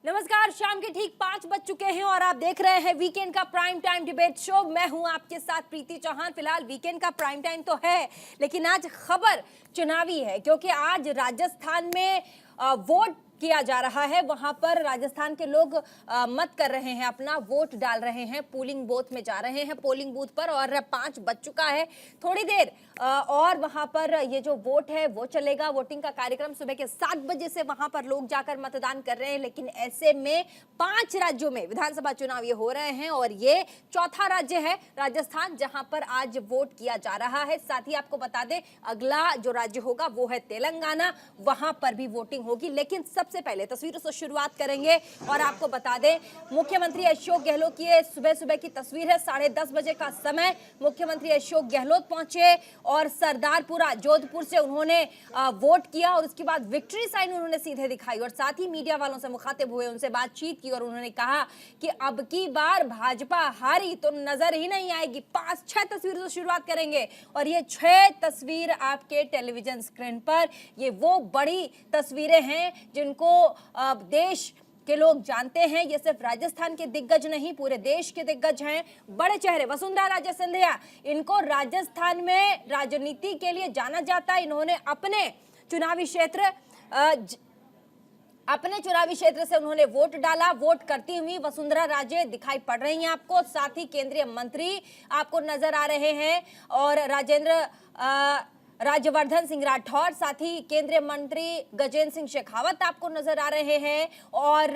नमस्कार, शाम के ठीक 5 बज चुके हैं और आप देख रहे हैं वीकेंड का प्राइम टाइम डिबेट शो। मैं हूं आपके साथ प्रीति चौहान। फिलहाल वीकेंड का प्राइम टाइम तो है, लेकिन आज खबर चुनावी है क्योंकि आज राजस्थान में वोट किया जा रहा है। वहां पर राजस्थान के लोग मत कर रहे हैं, अपना वोट डाल रहे हैं, पोलिंग बूथ में जा रहे हैं, पोलिंग बूथ पर। और 5 बज चुका है, थोड़ी देर और वहां पर ये जो वोट है वो चलेगा। वोटिंग का कार्यक्रम सुबह के 7 बजे से वहां पर लोग जाकर मतदान कर रहे हैं। लेकिन ऐसे में 5 राज्यों में विधानसभा चुनाव ये हो रहे हैं और ये चौथा राज्य है राजस्थान, जहां पर आज वोट किया जा रहा है। साथ ही आपको बता दें, अगला जो राज्य होगा वो है तेलंगाना, वहां पर भी वोटिंग होगी। लेकिन सबसे पहले तस्वीरों से शुरुआत करेंगे और आपको बता दें, मुख्यमंत्री अशोक गहलोत की सुबह सुबह की तस्वीर है। 10:30 बजे का समय मुख्यमंत्री अशोक गहलोत पहुंचे और सरदारपुरा जोधपुर से उन्होंने वोट किया और उसके बाद विक्ट्री साइन उन्होंने सीधे दिखाई और साथ ही मीडिया वालों से मुखातिब हुए, उनसे बातचीत की और उन्होंने कहा कि अब की बार भाजपा हारी तो नजर ही नहीं आएगी। 5-6 तस्वीरों से शुरुआत करेंगे और ये 6 तस्वीर आपके टेलीविजन स्क्रीन पर, ये वो बड़ी तस्वीरें हैं जिनको देश के लोग जानते हैं। ये सिर्फ राजस्थान के दिग्गज नहीं, पूरे देश के दिग्गज हैं, बड़े चेहरे। वसुंधरा राजे सिंधिया, इनको राजस्थान में राजनीति के लिए जाना जाता है। इन्होंने अपने चुनावी क्षेत्र से उन्होंने वोट डाला। वोट करती हुई वसुंधरा राजे दिखाई पड़ रही हैं आपको। साथ ही केंद्रीय मंत्री आपको नजर आ रहे हैं और राज्यवर्धन सिंह राठौर, साथ ही केंद्रीय मंत्री गजेंद्र सिंह शेखावत आपको नजर आ रहे हैं। और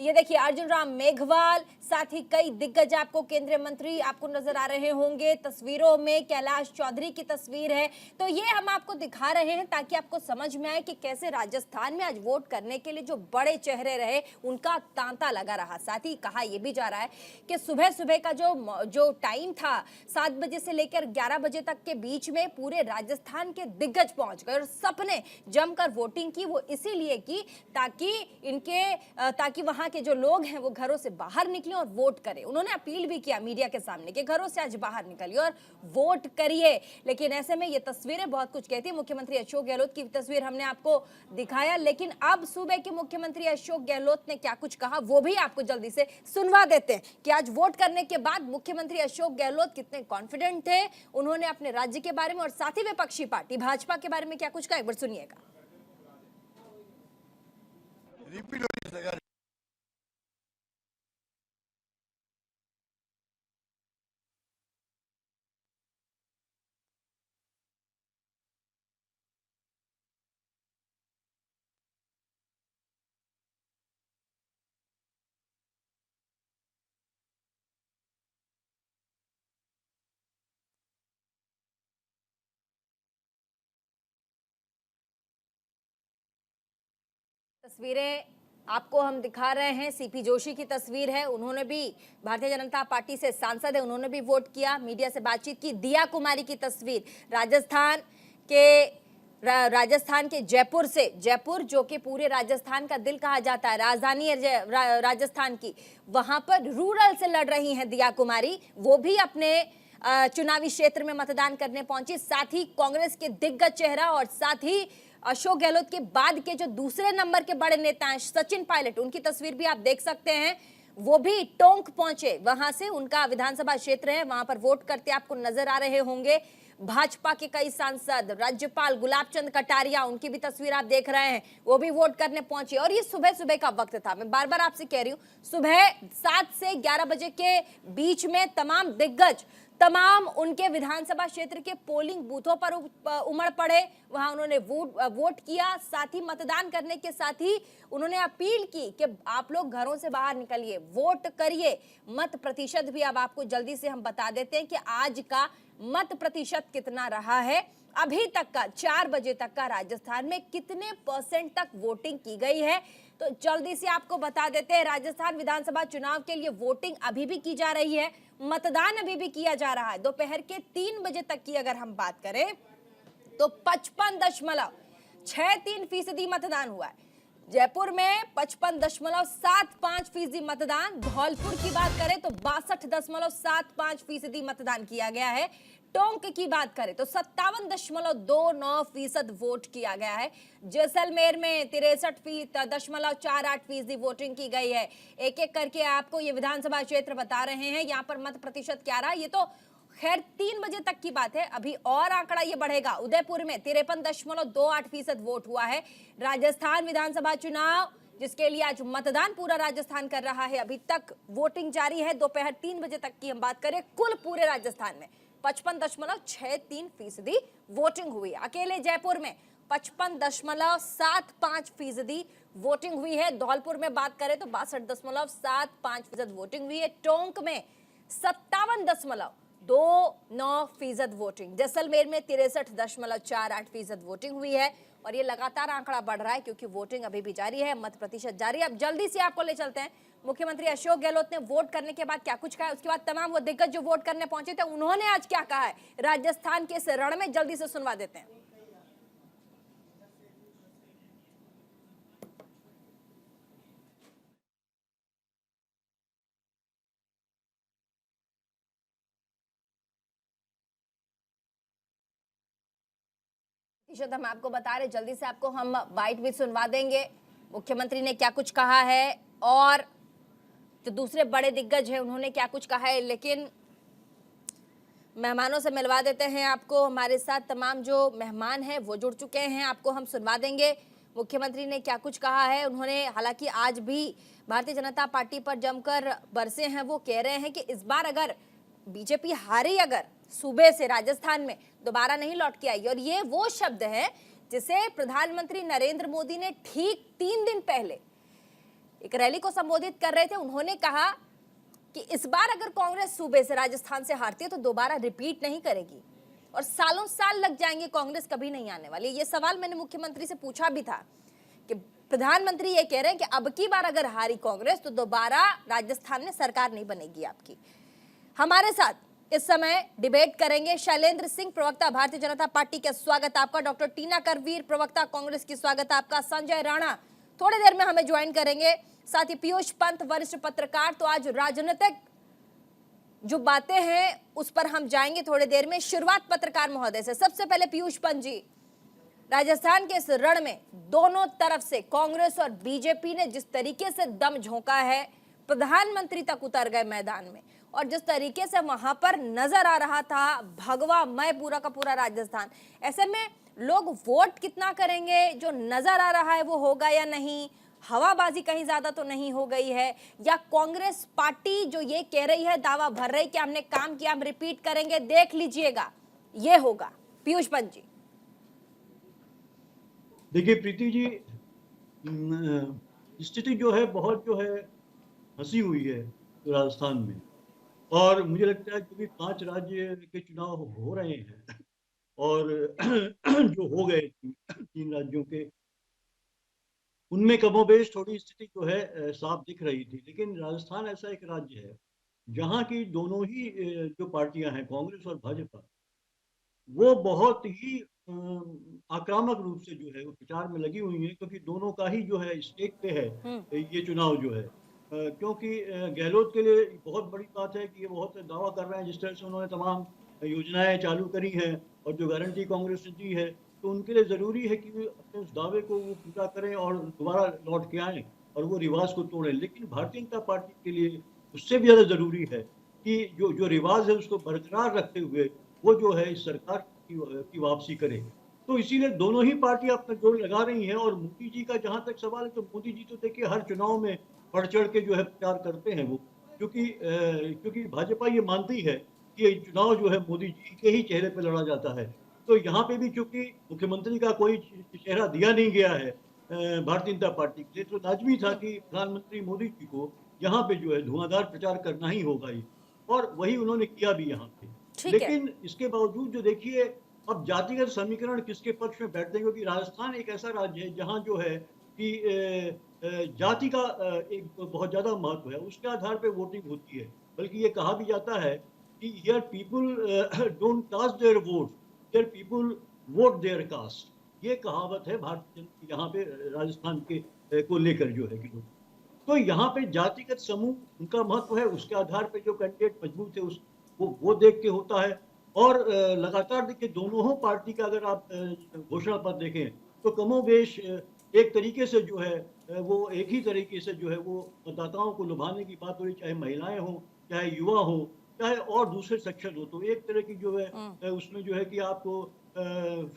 ये देखिए अर्जुन राम मेघवाल, साथ ही कई दिग्गज आपको केंद्रीय मंत्री आपको नजर आ रहे होंगे। तस्वीरों में कैलाश चौधरी की तस्वीर है। तो ये हम आपको दिखा रहे हैं ताकि आपको समझ में आए कि कैसे राजस्थान में आज वोट करने के लिए जो बड़े चेहरे रहे उनका तांता लगा रहा। साथ ही कहा यह भी जा रहा है कि सुबह सुबह का जो टाइम था 7 बजे से लेकर 11 बजे तक के बीच में पूरे राजस्थान के दिग्गज पहुंच गए और सबने जमकर वोटिंग की। वो इसीलिए की ताकि वहां के जो लोग हैं वो घरों से बाहर निकले और वोट करें। उन्होंने अपील भी किया मीडिया के सामने कि घरों से आज बाहर निकलिए और वोट करिए। लेकिन ऐसे में ये तस्वीरें बहुत कुछ कहती है। मुख्यमंत्री अशोक गहलोत की तस्वीर हमने आपको दिखाया, लेकिन अब सुबह के मुख्यमंत्री अशोक गहलोत ने क्या कुछ कहा वो भी आपको जल्दी से सुनवा देते हैं कि आज वोट करने के बाद मुख्यमंत्री अशोक गहलोत कितने कॉन्फिडेंट थे। उन्होंने अपने राज्य के बारे में और साथ ही विपक्षी पार्टी भाजपा के बारे में क्या कुछ कहा, एक बार सुनिएगा। तस्वीरें आपको हम दिखा रहे हैं, सीपी जोशी की तस्वीर है। उन्होंने भी भारतीय जनता पार्टी से सांसद है, उन्होंने भी वोट किया, मीडिया से बातचीत की। दिया कुमारी की तस्वीर राजस्थान के जयपुर से, जयपुर जो कि पूरे राजस्थान का दिल कहा जाता है, राजधानी है राजस्थान की, वहां पर रूरल से लड़ रही हैं दिया कुमारी। वो भी अपने चुनावी क्षेत्र में मतदान करने पहुंची। साथ ही कांग्रेस के दिग्गज चेहरा और साथ ही अशोक गहलोत के बाद के जो दूसरे नंबर के बड़े नेता हैं सचिन पायलट, उनकी तस्वीर भी आप देख सकते हैं। वो भी टोंक पहुंचे, वहां से उनका विधानसभा क्षेत्र है, वहां पर वोट करते आपको नजर आ रहे होंगे। भाजपा के कई सांसद, राज्यपाल गुलाब चंद कटारिया, उनकी भी तस्वीर आप देख रहे हैं, वो भी वोट करने पहुंचे। और ये सुबह सुबह का वक्त था, मैं बार बार आपसे कह रही हूं, सुबह 7 से 11 बजे के बीच में तमाम दिग्गज उनके विधानसभा क्षेत्र के पोलिंग बूथों पर उमड़ पड़े। वहां उन्होंने वोट किया। साथ ही मतदान करने के साथ ही उन्होंने अपील की कि आप लोग घरों से बाहर निकलिए, वोट करिए। मत प्रतिशत भी अब आपको जल्दी से हम बता देते हैं कि आज का मत प्रतिशत कितना रहा है। अभी तक का 4 बजे तक का राजस्थान में कितने % तक वोटिंग की गई है, तो जल्दी से आपको बता देते हैं। राजस्थान विधानसभा चुनाव के लिए वोटिंग अभी भी की जा रही है, मतदान अभी भी किया जा रहा है। दोपहर के 3 बजे तक की अगर हम बात करें तो 55.63% मतदान हुआ है। जयपुर में 55.75% मतदान। धौलपुर की बात करें तो 62.75% मतदान किया गया है। टोंक की बात करें तो 57.29% वोट किया गया है। जैसलमेर में 63.48% वोटिंग की गई है। एक एक करके आपको ये विधानसभा क्षेत्र बता रहे हैं यहाँ पर मत प्रतिशत क्या रहा। ये तो खैर 3 बजे तक की बात है, अभी और आंकड़ा ये बढ़ेगा। उदयपुर में 53.28% वोट हुआ है। राजस्थान विधानसभा चुनाव जिसके लिए आज मतदान पूरा राजस्थान कर रहा है, अभी तक वोटिंग जारी है। दोपहर 3 बजे तक की हम बात करें, कुल पूरे राजस्थान में 55.63% वोटिंग हुई। अकेले जयपुर में 55.75% वोटिंग हुई है। धौलपुर में बात करें तो 62.75% वोटिंग हुई है। टोंक में 57.29% वोटिंग। जैसलमेर में 63.48% वोटिंग हुई है। और ये लगातार आंकड़ा बढ़ रहा है क्योंकि वोटिंग अभी भी जारी है, मत प्रतिशत जारी है। अब जल्दी से आपको ले चलते हैं, मुख्यमंत्री अशोक गहलोत ने वोट करने के बाद क्या कुछ कहा है, उसके बाद तमाम वो दिग्गज जो वोट करने पहुंचे थे उन्होंने आज क्या कहा है राजस्थान के इस रण में, जल्दी से सुनवा देते हैं। हम आपको बता रहे, जल्दी से आपको हम बाइट भी सुनवा देंगे मुख्यमंत्री ने क्या कुछ कहा है और जो दूसरे बड़े दिग्गज हैं उन्होंने क्या कुछ कहा है। लेकिन मेहमानों से मिलवा देते हैं आपको। हमारे साथ तमाम जो मेहमान हैं वो जुड़ चुके हैं, आपको हम सुनवा देंगे मुख्यमंत्री ने क्या कुछ कहा है। उन्होंने हालांकि आज भी भारतीय जनता पार्टी पर जमकर बरसे हैं। वो कह रहे हैं कि इस बार अगर बीजेपी हारी अगर सूबे से राजस्थान में, दोबारा नहीं लौट के आई। और ये वो शब्द है जिसे प्रधानमंत्री नरेंद्र मोदी ने ठीक 3 दिन पहले एक रैली को संबोधित कर रहे थे। उन्होंने कहा कि इस बार अगर कांग्रेस सूबे से राजस्थान से हारती है तो दोबारा रिपीट नहीं करेगी और सालों साल लग जाएंगे, कांग्रेस कभी नहीं आने वाली। ये सवाल मैंने मुख्यमंत्री से पूछा भी था कि प्रधानमंत्री ये कह रहे हैं कि अब की बार अगर हारी कांग्रेस तो दोबारा राजस्थान में सरकार नहीं बनेगी आपकी। हमारे साथ इस समय डिबेट करेंगे शैलेंद्र सिंह, प्रवक्ता भारतीय जनता पार्टी के, स्वागत आपका। डॉक्टर टीना करवीर, प्रवक्ता कांग्रेस की, स्वागत आपका। संजय राणा थोड़ी देर में हमें ज्वाइन करेंगे, साथ ही पीयूष पंत, वरिष्ठ पत्रकार। तो आज राजनीतिक जो बातें हैं उस पर हम जाएंगे थोड़ी देर में। शुरुआत पत्रकार महोदय से। सबसे पहले पीयूष पंत जी, राजस्थान के इस रण में दोनों तरफ से कांग्रेस और बीजेपी ने जिस तरीके से दम झोंका है, प्रधानमंत्री तक उतर गए मैदान में और जिस तरीके से वहां पर नजर आ रहा था भगवा मय पूरा का पूरा राजस्थान, ऐसे में लोग वोट कितना करेंगे, जो नजर आ रहा है वो होगा या नहीं, हवाबाजी कहीं ज्यादा तो नहीं हो गई है, या कांग्रेस पार्टी जो ये कह रही है, दावा भर रही कि हमने काम किया, हम रिपीट करेंगे, देख लीजिएगा, ये होगा। पीयूष पंत जी। देखिए प्रीति जी, स्थिति जो है बहुत जो है हंसी हुई है राजस्थान में। और मुझे लगता है क्योंकि 5 राज्य के चुनाव हो रहे हैं और जो हो गए 3 राज्यों के, उनमें कमोबेश थोड़ी स्थिति जो है साफ दिख रही थी। लेकिन राजस्थान ऐसा एक राज्य है जहाँ की दोनों ही जो पार्टियां हैं, कांग्रेस और भाजपा, वो बहुत ही आक्रामक रूप से जो है वो प्रचार में लगी हुई है, क्योंकि दोनों का ही जो है स्टेक पे है ये चुनाव जो है। क्योंकि गहलोत के लिए बहुत बड़ी बात है कि ये बहुत दावा कर रहे हैं, जिस तरह से उन्होंने तमाम योजनाएं चालू करी हैं और जो गारंटी कांग्रेस ने दी है, तो उनके लिए जरूरी है कि वे अपने उस दावे को वो पूरा करें और दोबारा लौट के आए और वो रिवाज को तोड़ें। लेकिन भारतीय जनता पार्टी के लिए उससे भी ज्यादा जरूरी है कि जो जो रिवाज है उसको बरकरार रखते हुए वो जो है इस सरकार की वापसी करे। तो इसीलिए दोनों ही पार्टियां अपना जोर लगा रही हैं। और मोदी जी का जहां तक सवाल है, तो मोदी जी तो देखिए हर चुनाव में बढ़ चढ़ के जो है प्रचार करते हैं वो, क्योंकि भाजपा ये मानती है कि ये चुनाव जो है मोदी जी के ही चेहरे पे लड़ा जाता है। तो यहाँ पे भी चूंकि मुख्यमंत्री का कोई चेहरा दिया नहीं गया है भारतीय जनता पार्टी के लिए, तो लाजमी था कि प्रधानमंत्री मोदी जी को यहाँ पे जो है धुआंधार प्रचार करना ही होगा ही, और वही उन्होंने किया भी यहाँ पे। लेकिन इसके बावजूद जो देखिए अब जातिगत समीकरण किसके पक्ष में बैठते हैं, क्योंकि राजस्थान एक ऐसा राज्य है जहाँ जो है कि जाति का एक बहुत ज्यादा महत्व है, उसके आधार पे वोटिंग होती है। बल्कि ये कहा भी जाता है कि here people don't cast their vote, here people vote their caste. ये कहावत है भारतीय यहाँ पे राजस्थान के को लेकर जो है कि लोग, तो यहाँ पे जातिगत समूह उनका महत्व है, उसके आधार पे जो कैंडिडेट मजबूत है उस वो देख के होता है। और लगातार देखिए दोनों पार्टी का अगर आप घोषणा पत्र देखें तो कमोबेश एक तरीके से जो है वो एक ही तरीके से जो है वो मतदाताओं को लुभाने की बात हो रही, चाहे महिलाएं हों, चाहे युवा हो, चाहे और दूसरे सेक्शन हो, तो एक तरह की जो है उसमें जो है कि आपको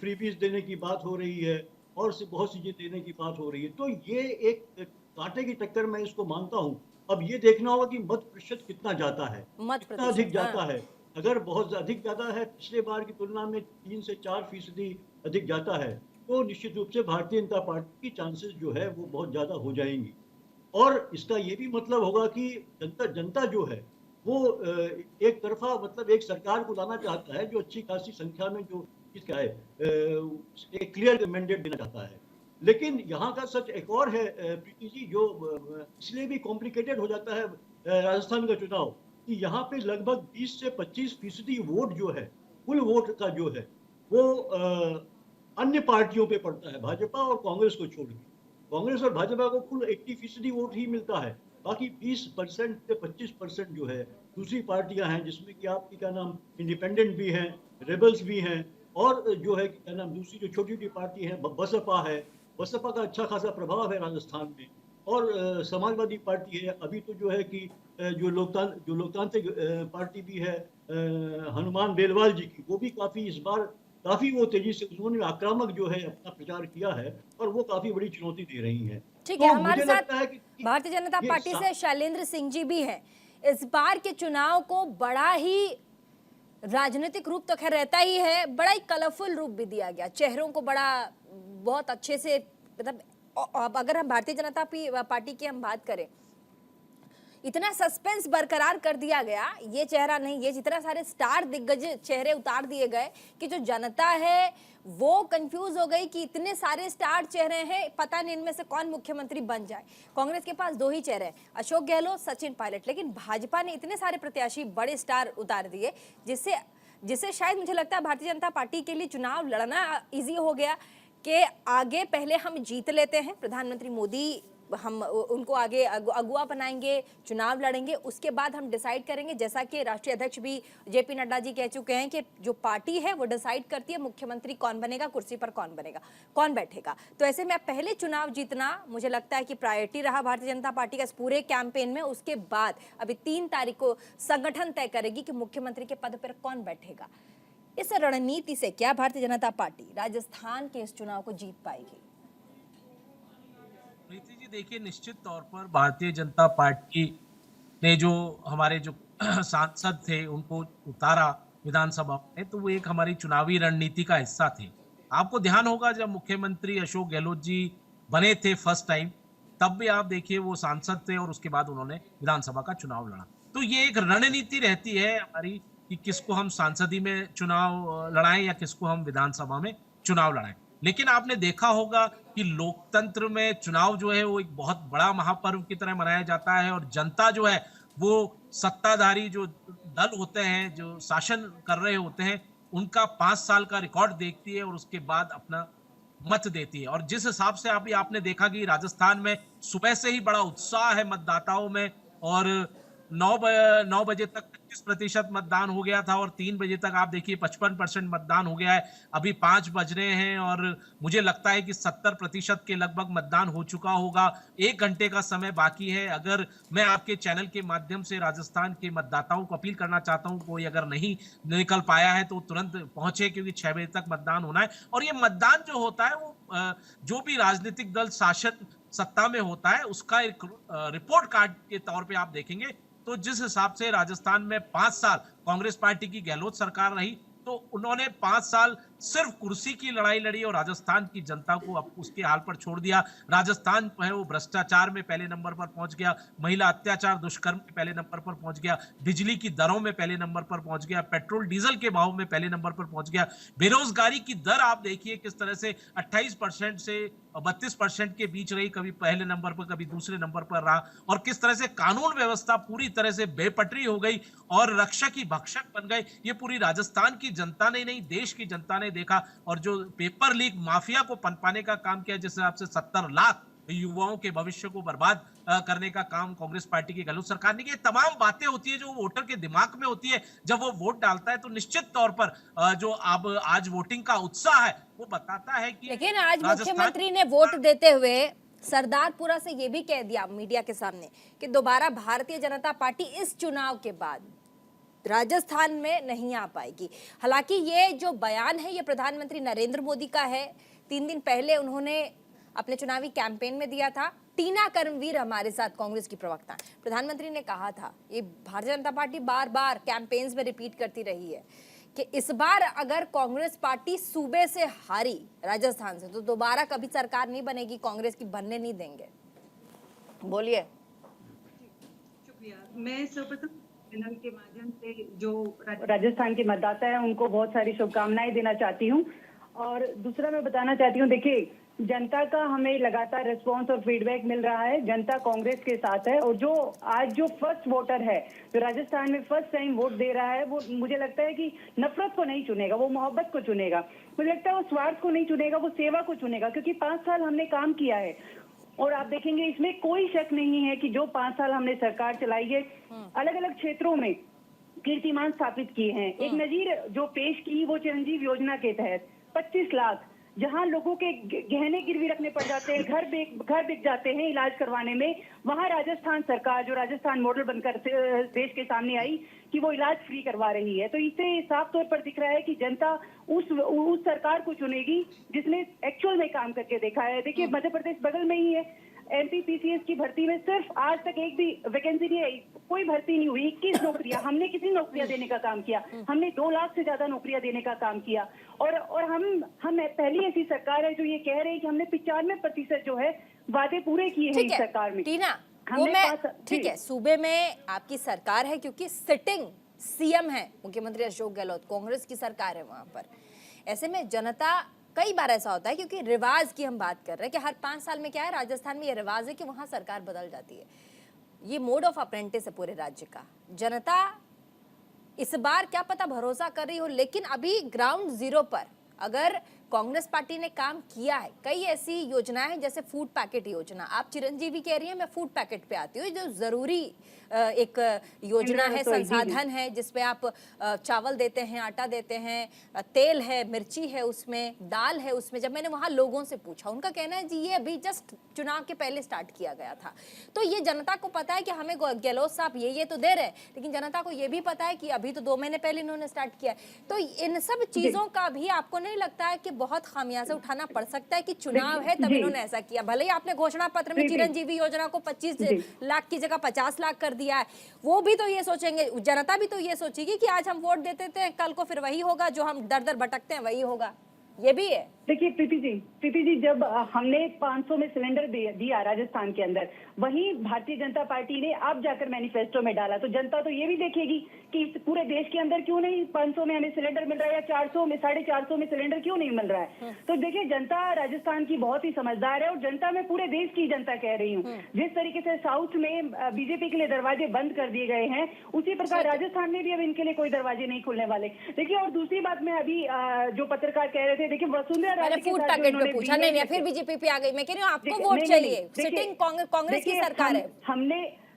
फ्रीबीज देने की बात हो रही है और से बहुत सी चीजें देने की बात हो रही है। तो ये एक कांटे की टक्कर मैं इसको मानता हूँ। अब ये देखना होगा कि मत प्रतिशत कितना जाता है, मत कितना अधिक प्रतिशत, जाता हाँ। है। अगर बहुत अधिक जाता है, पिछले बार की तुलना में 3 से 4% अधिक जाता है, तो निश्चित रूप से भारतीय जनता पार्टी की चांसेस जो है वो बहुत ज्यादा हो जाएंगी। और इसका ये भी मतलब होगा कि जनता जनता जो है वो एक तरफा मतलब एक सरकार को लाना चाहता है जो अच्छी खासी संख्या में जो क्या है एक क्लियर मैंडेट देना चाहता है। लेकिन यहाँ का सच एक और है प्रीति जी, जो इसलिए भी कॉम्प्लिकेटेड हो जाता है राजस्थान का चुनाव, कि यहाँ पे लगभग 20 से 25% वोट जो है, कुल वोट का जो है वो अन्य पार्टियों पे पड़ता है, भाजपा और कांग्रेस को छोड़ के। कांग्रेस और भाजपा को कुल 80% वोट ही मिलता है, बाकी 20% से 25% जो है दूसरी पार्टियां हैं, जिसमें कि आपकी क्या नाम इंडिपेंडेंट भी हैं, रेबल्स भी हैं, और जो है क्या नाम दूसरी जो छोटी छोटी पार्टी है बसपा है। बसपा का अच्छा खासा प्रभाव है राजस्थान में। और समाजवादी पार्टी है, अभी तो जो है कि जो लोकतांत्रिक पार्टी भी है हनुमान बेलवाल जी की, वो भी काफी इस बार काफी वो तेजी से उन्होंने आक्रामक जो है अपना प्रचार किया है और वो काफी बड़ी चुनौती दे रही हैं। ठीक है, तो हमारे मुझे साथ लगता है कि भारतीय जनता ये पार्टी से शैलेंद्र सिंह जी भी हैं। इस बार के चुनाव को बड़ा ही राजनीतिक रूप तो खैर रहता ही है, बड़ा ही कलरफुल रूप भी दिया गया, चेहरों को बड़ा बहुत अच्छे से, मतलब अब अगर हम भारतीय जनता पार्टी की हम बात करें, इतना सस्पेंस बरकरार कर दिया गया, ये चेहरा नहीं, ये जितना सारे स्टार दिग्गज चेहरे उतार दिए गए कि जो जनता है वो कंफ्यूज हो गई कि इतने सारे स्टार चेहरे हैं, पता नहीं इनमें से कौन मुख्यमंत्री बन जाए। कांग्रेस के पास 2 ही चेहरे हैं, अशोक गहलोत, सचिन पायलट, लेकिन भाजपा ने इतने सारे प्रत्याशी बड़े स्टार उतार दिए, जिससे जिससे शायद मुझे लगता है भारतीय जनता पार्टी के लिए चुनाव लड़ना ईजी हो गया कि आगे पहले हम जीत लेते हैं, प्रधानमंत्री मोदी हम उनको आगे अगुवा बनाएंगे, चुनाव लड़ेंगे, उसके बाद हम डिसाइड करेंगे, जैसा कि राष्ट्रीय अध्यक्ष भी जेपी नड्डा जी कह चुके हैं कि जो पार्टी है वो डिसाइड करती है मुख्यमंत्री कौन बनेगा, कुर्सी पर कौन बनेगा, कौन बैठेगा। तो ऐसे में पहले चुनाव जीतना मुझे लगता है कि प्रायोरिटी रहा भारतीय जनता पार्टी का इस पूरे कैंपेन में। उसके बाद अभी 3 तारीख को संगठन तय करेगी कि मुख्यमंत्री के पद पर कौन बैठेगा। इस रणनीति से क्या भारतीय जनता पार्टी राजस्थान के इस चुनाव को जीत पाएगी? प्रीति जी, देखिए, निश्चित तौर पर भारतीय जनता पार्टी ने जो हमारे जो सांसद थे उनको उतारा विधानसभा में, तो वो एक हमारी चुनावी रणनीति का हिस्सा थे। आपको ध्यान होगा जब मुख्यमंत्री अशोक गहलोत जी बने थे फर्स्ट टाइम, तब भी आप देखिए वो सांसद थे और उसके बाद उन्होंने विधानसभा का चुनाव लड़ा। तो ये एक रणनीति रहती है हमारी कि किसको हम सांसदी में चुनाव लड़ाएं या किसको हम विधानसभा में चुनाव लड़ाएं। लेकिन आपने देखा होगा कि लोकतंत्र में चुनाव जो है वो एक बहुत बड़ा महापर्व की तरह मनाया जाता है और जनता जो है वो सत्ताधारी जो दल होते हैं, जो शासन कर रहे होते हैं, उनका 5 साल का रिकॉर्ड देखती है और उसके बाद अपना मत देती है। और जिस हिसाब से अभी आपने देखा कि राजस्थान में सुबह से ही बड़ा उत्साह है मतदाताओं में और 9 बजे तक 25% मतदान हो गया था और 3 बजे तक आप देखिए 55% मतदान हो गया है। अभी 5 बज रहे हैं और मुझे लगता है कि 70% के लगभग मतदान हो चुका होगा। 1 घंटे का समय बाकी है। अगर मैं आपके चैनल के माध्यम से राजस्थान के मतदाताओं को अपील करना चाहता हूं, कोई अगर नहीं निकल पाया है तो तुरंत पहुंचे, क्योंकि 6 बजे तक मतदान होना है। और ये मतदान जो होता है वो जो भी राजनीतिक दल शासन सत्ता में होता है उसका एक रिपोर्ट कार्ड के तौर पे आप देखेंगे। तो जिस हिसाब से राजस्थान में 5 साल कांग्रेस पार्टी की गहलोत सरकार रही, तो उन्होंने 5 साल सिर्फ कुर्सी की लड़ाई लड़ी और राजस्थान की जनता को अब उसके हाल पर छोड़ दिया। राजस्थान है वो भ्रष्टाचार में पहले नंबर पर पहुंच गया, महिला अत्याचार दुष्कर्म में पहले नंबर पर पहुंच गया, बिजली की दरों में पहले नंबर पर पहुंच गया, पेट्रोल डीजल के भाव में पहले नंबर पर पहुंच गया, बेरोजगारी की दर आप देखिए किस तरह से 28% से 32% के बीच रही, कभी पहले नंबर पर कभी दूसरे नंबर पर रहा, और किस तरह से कानून व्यवस्था पूरी तरह से बेपटरी हो गई और रक्षक ही भक्षक बन गए। ये पूरी राजस्थान की जनता ने नहीं, देश की जनता ने देखा। और जो पेपर लीक माफिया को पनपाने का काम किया, जिस हिसाब से 70 लाख युवाओं के भविष्य को बर्बाद करने का काम कांग्रेस पार्टी की गहलोत सरकार ने की। ये तमाम बातें होती है जो वोटर के दिमाग में होती है, जब वो वोट डालता है तो निश्चित तौर पर जो अब आज वोटिंग का उत्साह है वो बताता है कि लेकिन आज राजस्थान मुख्यमंत्री ने वोट देते हुए सरदारपुरा से ये भी कह दिया मीडिया के सामने कि दोबारा भारतीय जनता पार्टी इस चुनाव के बाद राजस्थान में नहीं आ पाएगी। हालांकि ये जो बयान है ये प्रधानमंत्री नरेंद्र मोदी का है। 3 दिन पहले उन्होंने अपने चुनावी कैंपेन में दिया था। टीना कर्मवीर हमारे साथ, कांग्रेस की प्रवक्ता, प्रधानमंत्री ने कहा था, ये भारतीय जनता पार्टी बार बार कैंपेन्स में रिपीट करती रही है कि इस बार अगर कांग्रेस पार्टी सूबे से हारी राजस्थान से तो दोबारा कभी सरकार नहीं बनेगी, कांग्रेस की बनने नहीं देंगे। बोलिए। शुक्रिया। मैं सर्वप्रथम चैनल के माध्यम से जो राजस्थान के मतदाता है उनको बहुत सारी शुभकामनाएं देना चाहती हूँ। और दूसरा मैं बताना चाहती हूँ, देखिए जनता का हमें लगातार रिस्पांस और फीडबैक मिल रहा है। जनता कांग्रेस के साथ है और जो आज जो फर्स्ट वोटर है जो राजस्थान में फर्स्ट टाइम वोट दे रहा है वो मुझे लगता है कि नफरत को नहीं चुनेगा, वो मोहब्बत को चुनेगा। मुझे लगता है वो स्वार्थ को नहीं चुनेगा, वो सेवा को चुनेगा, क्योंकि 5 साल हमने काम किया है और आप देखेंगे इसमें कोई शक नहीं है कि जो 5 साल हमने सरकार चलाई है अलग अलग क्षेत्रों में कीर्तिमान स्थापित किए हैं। एक नजीर जो पेश की वो चिरंजीव योजना के तहत 25 लाख, जहां लोगों के गहने गिरवी रखने पड़ जाते हैं, घर बिक जाते हैं इलाज करवाने में, वहां राजस्थान सरकार जो राजस्थान मॉडल बनकर देश के सामने आई कि वो इलाज फ्री करवा रही है। तो इससे साफ तौर पर दिख रहा है कि जनता उस सरकार को चुनेगी जिसने एक्चुअल में काम करके देखा है। देखिए मध्य प्रदेश बगल में ही है, एमपीपीसीएस की भर्ती में सिर्फ आज तक एक भी वैकेंसी नहीं आई, कोई भर्ती नहीं हुई। 21 नौकरियां, हमने कितनी नौकरियां देने का काम किया? हमने 2 लाख से ज्यादा नौकरियां देने का काम किया। और हम पहली ऐसी सरकार है जो ये कह रहे हैं कि हमने 95% जो है वादे पूरे किए हैं इस सरकार में। टीना, वो मैं ठीक है, सूबे में आपकी सरकार है क्योंकि सिटिंग सीएम है मुख्यमंत्री अशोक गहलोत, कांग्रेस की सरकार है वहां पर। ऐसे में जनता, कई बार ऐसा होता है क्योंकि रिवाज की हम बात कर रहे हैं कि हर 5 साल में क्या है, राजस्थान में ये रिवाज है कि वहां सरकार बदल जाती है। ये मोड ऑफ अप्रेंटिस है पूरे राज्य का। जनता इस बार क्या पता भरोसा कर रही हो, लेकिन अभी ग्राउंड जीरो पर अगर कांग्रेस पार्टी ने काम किया है, कई ऐसी योजनाएं हैं जैसे फूड पैकेट योजना, आप चिरंजीवी कह रही हैं, मैं फूड पैकेट पे आती हूँ, जो जरूरी एक योजना है, संसाधन है जिसपे आप चावल देते हैं, आटा देते हैं, तेल है, मिर्ची है उसमें, दाल है उसमें। जब मैंने वहाँ लोगों से पूछा, उनका कहना है जी ये अभी जस्ट चुनाव के पहले स्टार्ट किया गया था। तो ये जनता को पता है कि हमें गहलोत साहब ये तो दे रहे हैं, लेकिन जनता को ये भी पता है कि अभी तो 2 महीने पहले इन्होंने स्टार्ट किया। तो इन सब चीजों का भी आपको नहीं लगता है कि बहुत खामियाजा उठाना पड़ सकता है कि चुनाव है तब इन्होंने ऐसा किया? भले ही आपने घोषणा पत्र में चिरंजीवी योजना को 25 लाख की जगह 50 लाख कर दिया है, वो भी तो ये सोचेंगे, जनता भी तो ये सोचेगी कि आज हम वोट देते थे, कल को फिर वही होगा, जो हम दर दर भटकते हैं वही होगा। ये भी है। देखिए प्रीति जी जब हमने 500 में सिलेंडर दिया राजस्थान के अंदर, वहीं भारतीय जनता पार्टी ने अब जाकर मैनिफेस्टो में डाला, तो जनता तो ये भी देखेगी कि पूरे देश के अंदर क्यों नहीं 500 में हमें सिलेंडर मिल रहा है, या 400 में 450 में सिलेंडर क्यों नहीं मिल रहा है। तो देखिए जनता राजस्थान की बहुत ही समझदार है और जनता में पूरे देश की जनता कह रही हूँ। जिस तरीके से साउथ में बीजेपी के लिए दरवाजे बंद कर दिए गए हैं, उसी प्रकार राजस्थान में भी अब इनके लिए कोई दरवाजे नहीं खुलने वाले। देखिए और दूसरी बात मैं अभी जो पत्रकार कह रहे थे, देखिए वसुंधरा फूड पैकेट पे पूछा, नहीं फिर बीजेपी पे आ गई। मैं कह रही हूँ आपको वोट चाहिए, सिटिंग कांग्रेस की सरकार है,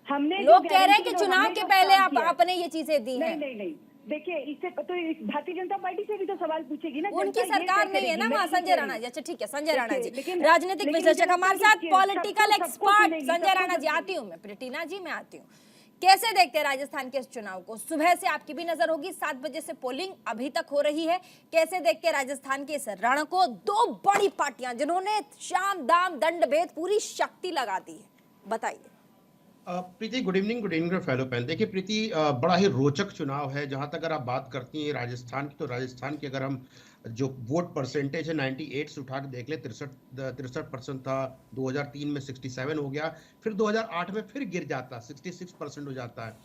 हमने लोग कह रहे हैं कि चुनाव के पहले आपने ये चीजें दी हैं। नहीं देखिए इससे तो भारतीय जनता पार्टी से भी तो सवाल पूछेगी ना, उनकी सरकार नहीं है ना वहाँ। संजय राणा जी, अच्छा ठीक है, संजय राणा जी राजनीतिक विश्लेषक हमारे साथ, पॉलिटिकल एक्सपर्ट संजय राणा जी। आती हूँ मैं, टीना जी मैं आती हूँ। कैसे देखते हैं राजस्थान के इस चुनाव को? सुबह से आपकी भी नजर होगी, 7 बजे से पोलिंग अभी तक हो रही है। कैसे देखते हैं राजस्थान के इस रण को? 2 बड़ी पार्टियां जिन्होंने शाम दाम दंड भेद पूरी शक्ति लगा दी है, बताइए। प्रीति गुड इवनिंग फेलो पैन। देखिए प्रीति, बड़ा ही रोचक चुनाव है। जहां तक अगर आप बात करती हैं राजस्थान की, तो राजस्थान की अगर हम जो वोट परसेंटेज है 98 से उठा के देख ले, 63% था, 2003 में 67 हो गया, फिर 2008 में फिर गिर जाता, 66% हो जाता है,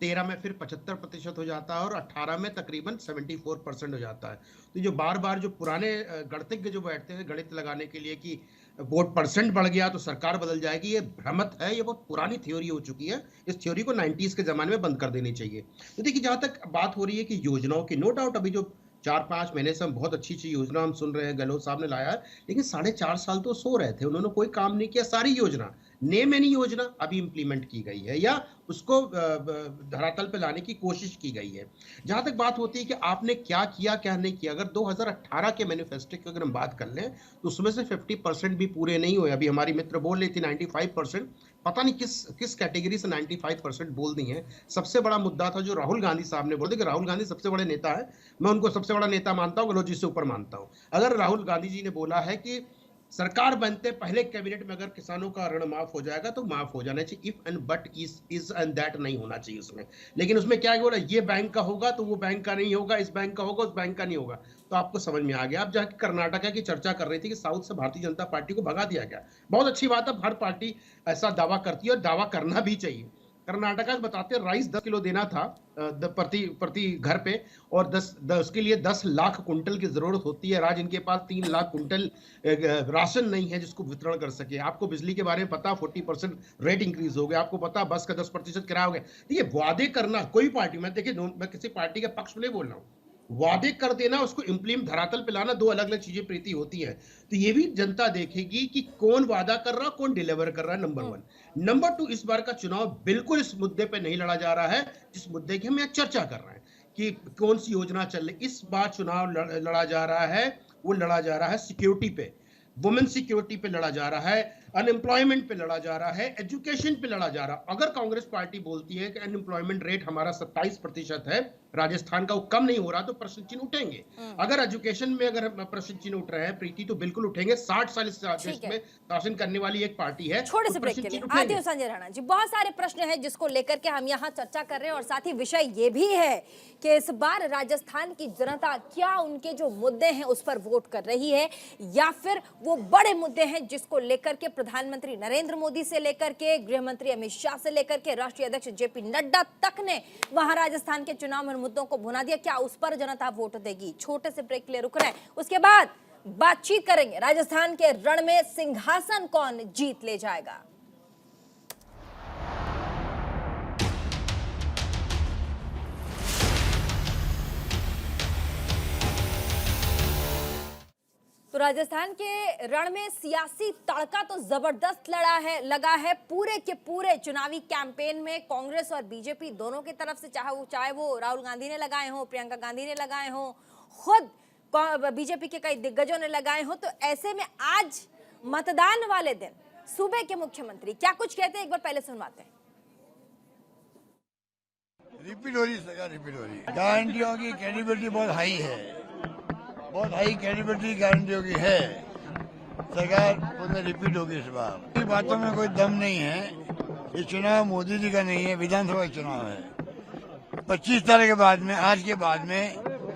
13 में फिर 75% हो जाता है और 18 में तकरीबन 74% हो जाता है। तो जो बार बार जो पुराने गणितज्ञ जो बैठते हैं गणित लगाने के लिए कि वोट परसेंट बढ़ गया तो सरकार बदल जाएगी, ये भ्रमत है, ये बहुत पुरानी थ्योरी हो चुकी है। इस थ्योरी को 90s के जमाने में बंद कर देनी चाहिए। तो देखिए जहां तक बात हो रही है कि योजनाओं की, नो डाउट अभी जो 4-5 महीने से हम बहुत अच्छी योजना हम सुन रहे हैं, गहलोत साहब ने लाया है, लेकिन 4.5 साल तो सो रहे थे, उन्होंने कोई काम नहीं किया। सारी योजना, नेम एनी योजना अभी इंप्लीमेंट की गई है या उसको धरातल पे लाने की कोशिश की गई है। जहां तक बात होती है कि आपने क्या किया क्या नहीं किया, अगर 2018 के मैनिफेस्टो की अगर हम बात कर लें तो उसमें से 50% भी पूरे नहीं हुए। अभी हमारी मित्र बोल रही थी 95%, पता नहीं किस कैटेगरी से 95% बोल दी है। सबसे बड़ा मुद्दा था जो राहुल गांधी साहब ने बोला कि राहुल गांधी सबसे बड़े नेता है, मैं उनको सबसे बड़ा नेता मानता हूँ, गहलोत जी से ऊपर मानता हूँ। अगर राहुल गांधी जी ने बोला है कि सरकार बनते पहले कैबिनेट में अगर किसानों का ऋण माफ हो जाएगा तो माफ हो जाना चाहिए, if and but is and that नहीं होना चाहिए उसमें। लेकिन उसमें क्या बोला, ये बैंक का होगा तो वो बैंक का नहीं होगा, इस बैंक का होगा उस बैंक का नहीं होगा। तो आपको समझ में आ गया। अब जाके कर्नाटका की चर्चा कर रही थी कि साउथ से भारतीय जनता पार्टी को भगा दिया गया। बहुत अच्छी बात है, हर पार्टी ऐसा दावा करती है और दावा करना भी चाहिए। कर्नाटका बताते हैं राइस 10 किलो देना था प्रति घर पे, और उसके लिए 10 लाख कुंटल की जरूरत होती है। आज इनके पास 3 लाख कुंटल राशन नहीं है जिसको वितरण कर सके। आपको बिजली के बारे में पता, 40% रेट इंक्रीज हो गया। आपको पता बस का 10% किराया हो गया। देखिए, वादे करना कोई पार्टी, मैं देखिए मैं किसी पार्टी के पक्ष में नहीं बोल रहा हूँ, वादे कर देना उसको इम्प्लीमेंट धरातल पे लाना, दो अलग अलग चीजें प्रीति होती हैं। तो ये भी जनता देखेगी कि कौन वादा कर रहा, कौन डिलीवर कर रहा है, नंबर 1। नंबर 2, इस बार का चुनाव बिल्कुल इस मुद्दे पे नहीं लड़ा जा रहा है जिस मुद्दे की हम यहाँ चर्चा कर रहे हैं कि कौन सी योजना चल रही। इस बार चुनाव लड़ा जा रहा है, वो लड़ा जा रहा है सिक्योरिटी पे, वुमेन सिक्योरिटी पे लड़ा जा रहा है, अनएम्प्लॉयमेंट पे लड़ा जा रहा है, एजुकेशन पे लड़ा जा रहा है। अगर कांग्रेस पार्टी बोलती है कि अनएम्प्लॉयमेंट रेट हमारा 27% है, राजस्थान का, वो कम नहीं हो रहा, तो प्रश्न चिन्ह उठेंगे। अगर एजुकेशन में अगर प्रश्न चिन्ह उठ रहे हैं प्रीति, तो बिल्कुल उठेंगे। 60 साल इस देश में शासन करने वाली एक पार्टी है। छोटे से ब्रेक के लिए आते हो संजय राणा जी। बहुत सारे प्रश्न हैं जिसको लेकर के हम यहाँ चर्चा कर रहे हैं, और साथ ही विषय ये भी है कि इस बार राजस्थान की जनता क्या उनके जो मुद्दे हैं उस पर वोट कर रही है, या फिर वो बड़े मुद्दे हैं जिसको लेकर के प्रधानमंत्री नरेंद्र मोदी से लेकर के गृह मंत्री अमित शाह से लेकर के राष्ट्रीय अध्यक्ष जेपी नड्डा तक ने वहां राजस्थान के चुनाव में मुद्दों को भुना दिया। क्या उस पर जनता वोट देगी? छोटे से ब्रेक के लिए रुक रहे हैं, उसके बाद बातचीत करेंगे राजस्थान के रण में सिंहासन कौन जीत ले जाएगा। तो राजस्थान के रण में सियासी तड़का तो जबरदस्त लगा है पूरे के पूरे चुनावी कैंपेन में। कांग्रेस और बीजेपी दोनों की तरफ से, चाहे वो राहुल गांधी ने लगाए हो, प्रियंका गांधी ने लगाए हो, खुद बीजेपी के कई दिग्गजों ने लगाए हो। तो ऐसे में आज मतदान वाले दिन सूबे के मुख्यमंत्री क्या कुछ कहते हैं, एक बार पहले सुनवाते हैं। रिपीट हो रही गारंटियों की क्रेडिबिलिटी बहुत हाई है, बहुत हाई क्रेडिबिलिटी गारंटियों की है। सरकार उसमें रिपीट होगी इस बार। इन बातों में कोई दम नहीं है। ये चुनाव मोदी जी का नहीं है, विधानसभा चुनाव है। 25 तारीख के बाद में, आज के बाद में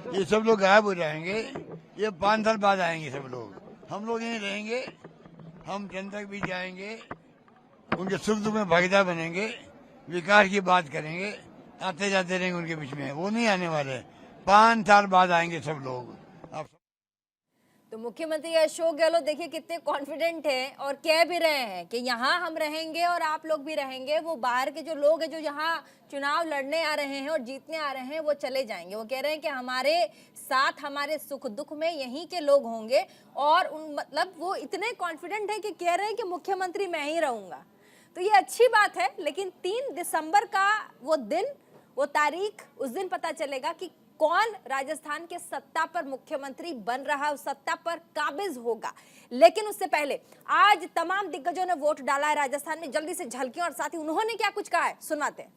ये सब लोग गायब हो जाएंगे। ये 5 साल बाद आएंगे सब लोग। हम लोग यहीं रहेंगे, हम जनता के बीच जाएंगे, उनके सुख दुख में भागीदार बनेंगे, विकास की बात करेंगे, आते जाते रहेंगे उनके बीच में। वो नहीं आने वाले, 5 साल बाद आएंगे सब लोग। तो मुख्यमंत्री अशोक गहलोत देखिए कितने कॉन्फिडेंट हैं और कह भी रहे हैं कि यहाँ हम रहेंगे और आप लोग भी रहेंगे। वो बाहर के जो लोग हैं जो यहाँ चुनाव लड़ने आ रहे हैं और जीतने आ रहे हैं वो चले जाएंगे। वो कह रहे हैं कि हमारे साथ हमारे सुख दुख में यहीं के लोग होंगे, और मतलब वो इतने कॉन्फिडेंट है कि कह रहे हैं कि मुख्यमंत्री मैं ही रहूंगा। तो ये अच्छी बात है, लेकिन 3 दिसंबर का वो दिन, वो तारीख, उस दिन पता चलेगा कि कौन राजस्थान के सत्ता पर मुख्यमंत्री बन रहा, उस सत्ता पर काबिज होगा। लेकिन उससे पहले आज तमाम दिग्गजों ने वोट डाला है राजस्थान में। जल्दी से झलकियों और साथ ही उन्होंने क्या कुछ कहा है सुनाते हैं।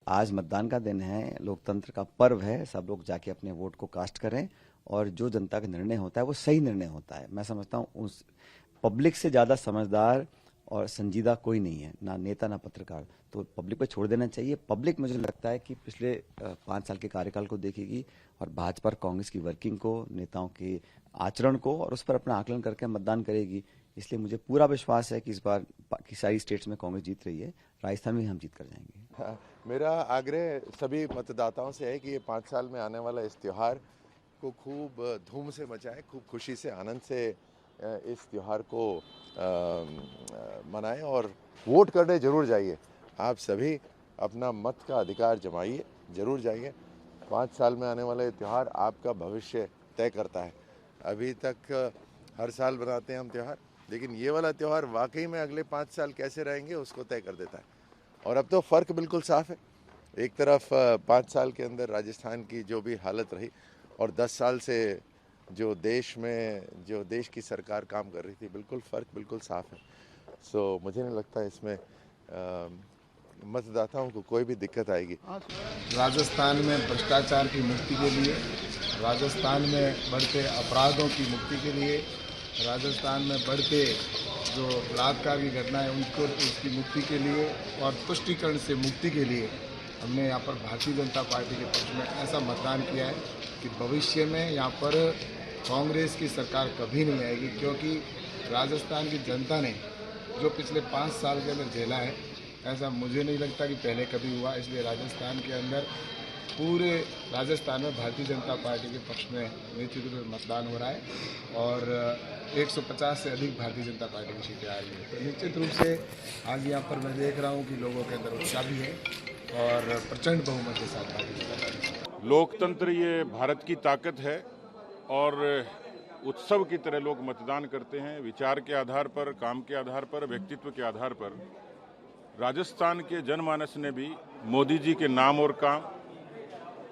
आज मतदान का दिन है, लोकतंत्र का पर्व है। सब लोग जाके अपने वोट को कास्ट करें, और जो जनता का निर्णय होता है वो सही निर्णय होता है। मैं समझता हूँ उस पब्लिक से ज्यादा समझदार और संजीदा कोई नहीं है, ना नेता ना पत्रकार। तो पब्लिक पे छोड़ देना चाहिए। पब्लिक मुझे लगता है कि पिछले 5 साल के कार्यकाल को देखेगी और भाजपा और कांग्रेस की वर्किंग को, नेताओं के आचरण को, और उस पर अपना आकलन करके मतदान करेगी। इसलिए मुझे पूरा विश्वास है कि इस बार की सारी स्टेट्स में कांग्रेस जीत रही है, राजस्थान में हम जीत कर जाएंगे। हाँ, मेरा आग्रह सभी मतदाताओं से है कि ये 5 साल में आने वाला इस त्योहार को खूब धूम से मचाएं, खूब खुशी से, आनंद से इस त्योहार को मनाएं और वोट करने जरूर जाइए। आप सभी अपना मत का अधिकार जमाइए, जरूर जाइए। 5 साल में आने वाला ये त्यौहार आपका भविष्य तय करता है। अभी तक हर साल बनाते हैं हम त्यौहार, लेकिन ये वाला त्यौहार वाकई में अगले 5 साल कैसे रहेंगे उसको तय कर देता है। और अब तो फ़र्क बिल्कुल साफ है। एक तरफ 5 साल के अंदर राजस्थान की जो भी हालत रही और 10 साल से जो देश की सरकार काम कर रही थी, बिल्कुल फ़र्क बिल्कुल साफ है। सो मुझे नहीं लगता इसमें मतदाताओं को कोई भी दिक्कत आएगी। राजस्थान में भ्रष्टाचार की मुक्ति के लिए, राजस्थान में बढ़ते अपराधों की मुक्ति के लिए, राजस्थान में बढ़ते जो बलात्कार की घटनाएं उनको उसकी मुक्ति के लिए और तुष्टीकरण से मुक्ति के लिए हमने यहाँ पर भारतीय जनता पार्टी के पक्ष में ऐसा मतदान किया है कि भविष्य में यहाँ पर कांग्रेस की सरकार कभी नहीं आएगी, क्योंकि राजस्थान की जनता ने जो पिछले 5 साल के अंदर झेला है ऐसा मुझे नहीं लगता कि पहले कभी हुआ। इसलिए राजस्थान के अंदर पूरे राजस्थान में भारतीय जनता पार्टी के पक्ष में निश्चित रूप से मतदान हो रहा है और 150 से अधिक भारतीय जनता पार्टी की सीटें आ रही है। तो निश्चित रूप से आज यहाँ पर मैं देख रहा हूँ कि लोगों के अंदर उत्साह भी है और प्रचंड बहुमत के साथ भारतीय जनता पार्टी। लोकतंत्र ये भारत की ताकत है और उत्सव की तरह लोग मतदान करते हैं। विचार के आधार पर, काम के आधार पर, व्यक्तित्व के आधार पर राजस्थान के जनमानस ने भी मोदी जी के नाम और काम,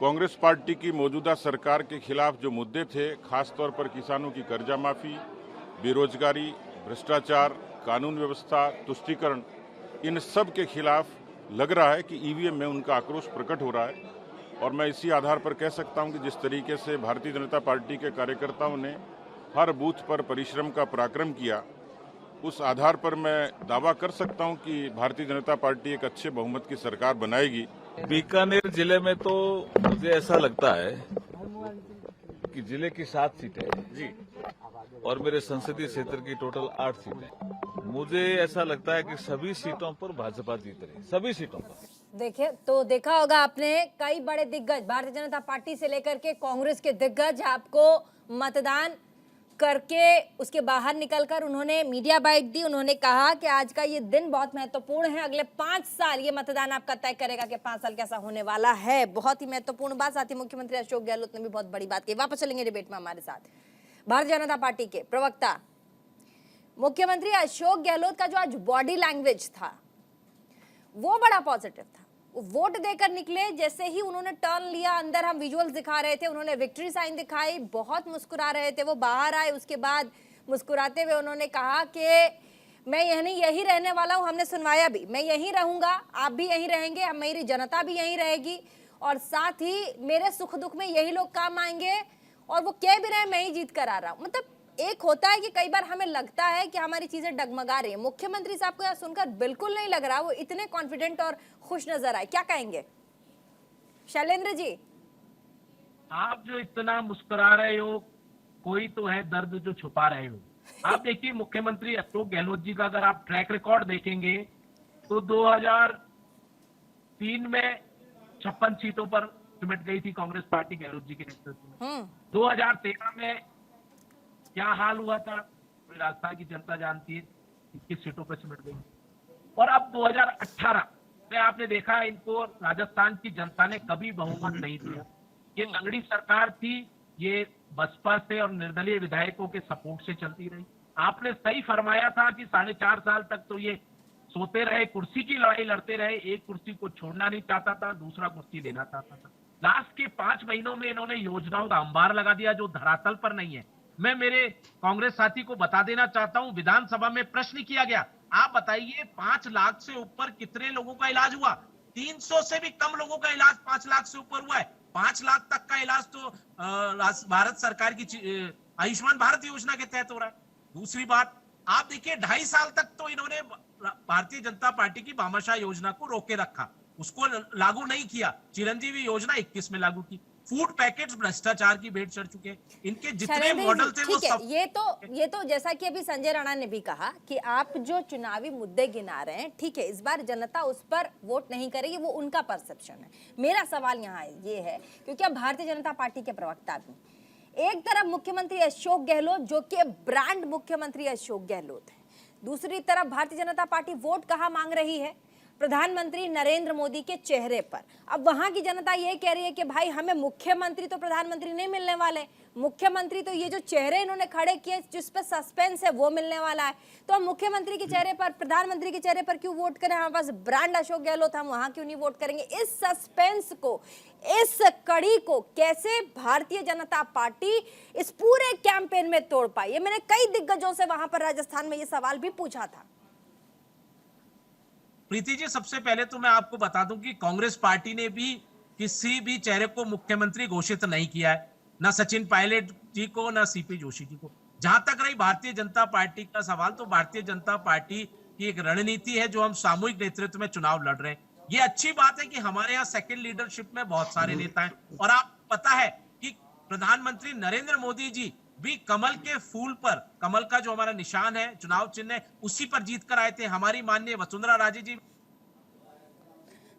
कांग्रेस पार्टी की मौजूदा सरकार के खिलाफ जो मुद्दे थे, खासतौर पर किसानों की कर्जा माफी, बेरोजगारी, भ्रष्टाचार, कानून व्यवस्था, तुष्टीकरण, इन सब के खिलाफ लग रहा है कि ईवीएम में उनका आक्रोश प्रकट हो रहा है। और मैं इसी आधार पर कह सकता हूं कि जिस तरीके से भारतीय जनता पार्टी के कार्यकर्ताओं ने हर बूथ पर परिश्रम का पराक्रम किया, उस आधार पर मैं दावा कर सकता हूं कि भारतीय जनता पार्टी एक अच्छे बहुमत की सरकार बनाएगी। बीकानेर जिले में तो मुझे ऐसा लगता है कि जिले की 7 सीटें जी और मेरे संसदीय क्षेत्र की टोटल 8 सीटें। मुझे ऐसा लगता है कि सभी सीटों पर भाजपा जीत रही, सभी सीटों पर। देखे तो देखा होगा आपने, कई बड़े दिग्गज भारतीय जनता पार्टी से लेकर के कांग्रेस के दिग्गज आपको मतदान करके उसके बाहर निकलकर उन्होंने मीडिया बाइट दी। उन्होंने कहा कि आज का ये दिन बहुत महत्वपूर्ण है, अगले 5 साल ये मतदान आपका तय करेगा कि 5 साल कैसा होने वाला है। बहुत ही महत्वपूर्ण बात। साथ ही मुख्यमंत्री अशोक गहलोत ने भी बहुत बड़ी बात कही। वापस चलेंगे डिबेट में हमारे साथ भारतीय जनता पार्टी के प्रवक्ता मुख्यमंत्री अशोक गहलोत का जो आज बॉडी लैंग्वेज था वो बड़ा पॉजिटिव था। वोट देकर निकले, जैसे ही उन्होंने टर्न लिया, अंदर हम विजुअल्स दिखा रहे थे, उन्होंने विक्ट्री साइन दिखाई, बहुत मुस्कुरा रहे थे। वो बाहर आए, उसके बाद मुस्कुराते हुए उन्होंने कहा कि मैं यही रहने वाला हूं। हमने सुनवाया भी, मैं यहीं रहूंगा, आप भी यहीं रहेंगे, मेरी जनता भी यहीं रहेगी और साथ ही मेरे सुख दुख में यही लोग काम आएंगे। और वो कह भी रहे मैं ही जीत कर आ रहा हूं। मतलब एक होता है कि कई बार हमें लगता है कि हमारी चीजें डगमगा रही हैं। मुख्यमंत्री साहब को यह सुनकर बिल्कुल नहीं लग रहा, वो इतने कॉन्फिडेंट और खुश नजर आए। क्या कहेंगे शैलेंद्र जी? आप जो इतना मुस्कुरा रहे हो, कोई तो है दर्द जो छुपा रहे हो। आप देखिए मुख्यमंत्री अशोक गहलोत जी का अगर आप ट्रैक रिकॉर्ड देखेंगे तो 2003 में 56 सीटों पर सिमट गई थी कांग्रेस पार्टी गहलोत जी के नेतृत्व में। 2013 में क्या हाल हुआ था राजस्थान की जनता जानती है, 21 सीटों पर सिमट गई। और अब 2018 में आपने देखा इनको राजस्थान की जनता ने कभी बहुमत नहीं दिया। ये लंगड़ी सरकार थी, ये बसपा से और निर्दलीय विधायकों के सपोर्ट से चलती रही। आपने सही फरमाया था कि 4.5 साल तक तो ये सोते रहे, कुर्सी की लड़ाई लड़ते रहे, एक कुर्सी को छोड़ना नहीं चाहता था, दूसरा कुर्सी लेना चाहता था। लास्ट के 5 महीनों में इन्होंने योजनाओं का अंबार लगा दिया जो धरातल पर नहीं है। मैं मेरे कांग्रेस साथी को बता देना चाहता हूं, विधानसभा में प्रश्न किया गया, आप बताइए 5 लाख से ऊपर कितने लोगों का इलाज हुआ? 300 से भी कम लोगों का इलाज 5 लाख से ऊपर हुआ है। 5 लाख तक का इलाज तो भारत सरकार की आयुष्मान भारत योजना के तहत हो रहा है। दूसरी बात, आप देखिए 2.5 साल तक तो इन्होंने भारतीय जनता पार्टी की भामाशाह योजना को रोके रखा, उसको लागू नहीं किया। चिरंजीवी योजना 21 में लागू की। फूड पैकेट्स भ्रष्टाचार की भेंट चढ़ चुके हैं। इनके जितने मॉडल थे वो सब। ये तो जैसा कि अभी संजय राणा ने भी कहा कि आप जो चुनावी मुद्दे गिना रहे हैं, ठीक है, इस बार जनता उस पर वोट नहीं करेगी, वो उनका परसेप्शन है। मेरा सवाल यहाँ ये है, क्योंकि अब भारतीय जनता पार्टी के प्रवक्ता भी, एक तरफ मुख्यमंत्री अशोक गहलोत जो कि ब्रांड मुख्यमंत्री अशोक गहलोत है, दूसरी तरफ भारतीय जनता पार्टी वोट कहाँ मांग रही है? प्रधानमंत्री नरेंद्र मोदी के चेहरे पर। अब वहां की जनता ये कह रही है कि भाई हमें मुख्यमंत्री तो प्रधानमंत्री नहीं मिलने वाले, मुख्यमंत्री तो ये जो चेहरे इन्होंने खड़े किए जिस पर सस्पेंस है वो मिलने वाला है, तो हम मुख्यमंत्री के चेहरे पर, प्रधानमंत्री के चेहरे पर क्यों वोट करें? हमारे पास ब्रांड अशोक गहलोत, हम वहां क्यों नहीं वोट करेंगे? इस सस्पेंस को, इस कड़ी को कैसे भारतीय जनता पार्टी इस पूरे कैंपेन में तोड़ पाई? ये मैंने कई दिग्गजों से वहां पर राजस्थान में ये सवाल भी पूछा था। प्रीति जी, सबसे पहले तो मैं आपको बता दूं कि कांग्रेस पार्टी ने भी किसी भी चेहरे को मुख्यमंत्री घोषित नहीं किया है, ना सचिन पायलट जी को, ना सीपी जोशी जी को। जहां तक रही भारतीय जनता पार्टी का सवाल, तो भारतीय जनता पार्टी की एक रणनीति है जो हम सामूहिक नेतृत्व में चुनाव लड़ रहे हैं। ये अच्छी बात है कि हमारे यहाँ सेकंड लीडरशिप में बहुत सारे नेता हैं, और आप पता है कि प्रधानमंत्री नरेंद्र मोदी जी भी कमल के फूल पर, कमल का जो हमारा निशान है, चुनाव चिन्ह है, उसी पर जीत कर आए थे। हमारी माननीय वसुंधरा राजे जी।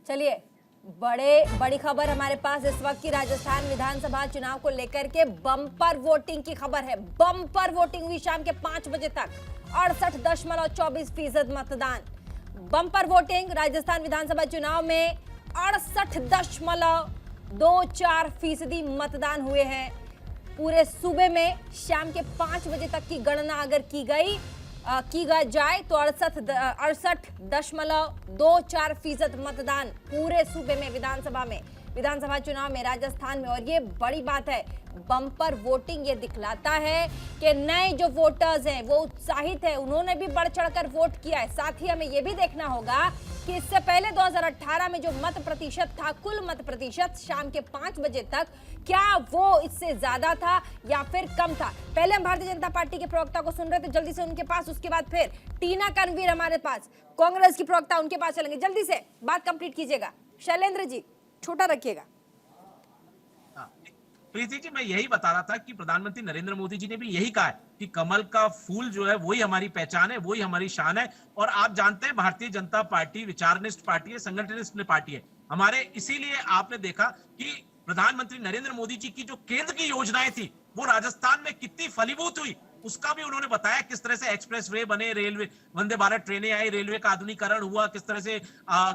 चलिए, बड़ी खबर हमारे पास इस वक्त की राजस्थान विधानसभा चुनाव को लेकर के बम्पर वोटिंग की खबर है। बम्पर वोटिंग हुई शाम के 5 बजे तक, 68.24% मतदान। बम्पर वोटिंग राजस्थान विधानसभा चुनाव में 68.24% मतदान हुए हैं पूरे सूबे में। शाम के 5 बजे तक की गणना अगर की जाए तो 68.24% मतदान पूरे सूबे में, विधानसभा चुनाव में, राजस्थान में। और ये बड़ी बात है, बम्पर वोटिंग ये दिखलाता है कि नए जो वोटर्स हैं वो उत्साहित है, उन्होंने भी बढ़ चढ़कर वोट किया है। साथ ही हमें ये भी देखना होगा कि इससे पहले 2018 में जो मत प्रतिशत था, कुल मत प्रतिशत शाम के 5 बजे तक, क्या वो इससे ज्यादा था या फिर कम था? पहले हम भारतीय जनता पार्टी के प्रवक्ता को सुन रहे थे, जल्दी से उनके पास, उसके बाद फिर टीना कनवीर हमारे पास, कांग्रेस की प्रवक्ता, उनके पास चलेंगे। जल्दी से बात कंप्लीट कीजिएगा, शैलेंद्र जी छोटा रखिएगा। प्रीति जी, मैं यही बता रहा था कि प्रधानमंत्री नरेंद्र मोदी जी ने भी यही कहा है कि कमल का फूल जो है वही हमारी पहचान है, वही हमारी शान है। और आप जानते हैं भारतीय जनता पार्टी विचारनिष्ठ पार्टी है, संगठनिष्ठ पार्टी है हमारे। इसीलिए आपने देखा कि प्रधानमंत्री नरेंद्र मोदी जी की जो केंद्र की योजनाएं थी वो राजस्थान में कितनी फलीभूत हुई, उसका भी उन्होंने बताया। किस तरह से एक्सप्रेस वे बने, रेलवे, वंदे भारत ट्रेनें आई, रेलवे का आधुनिकीकरण हुआ, किस तरह से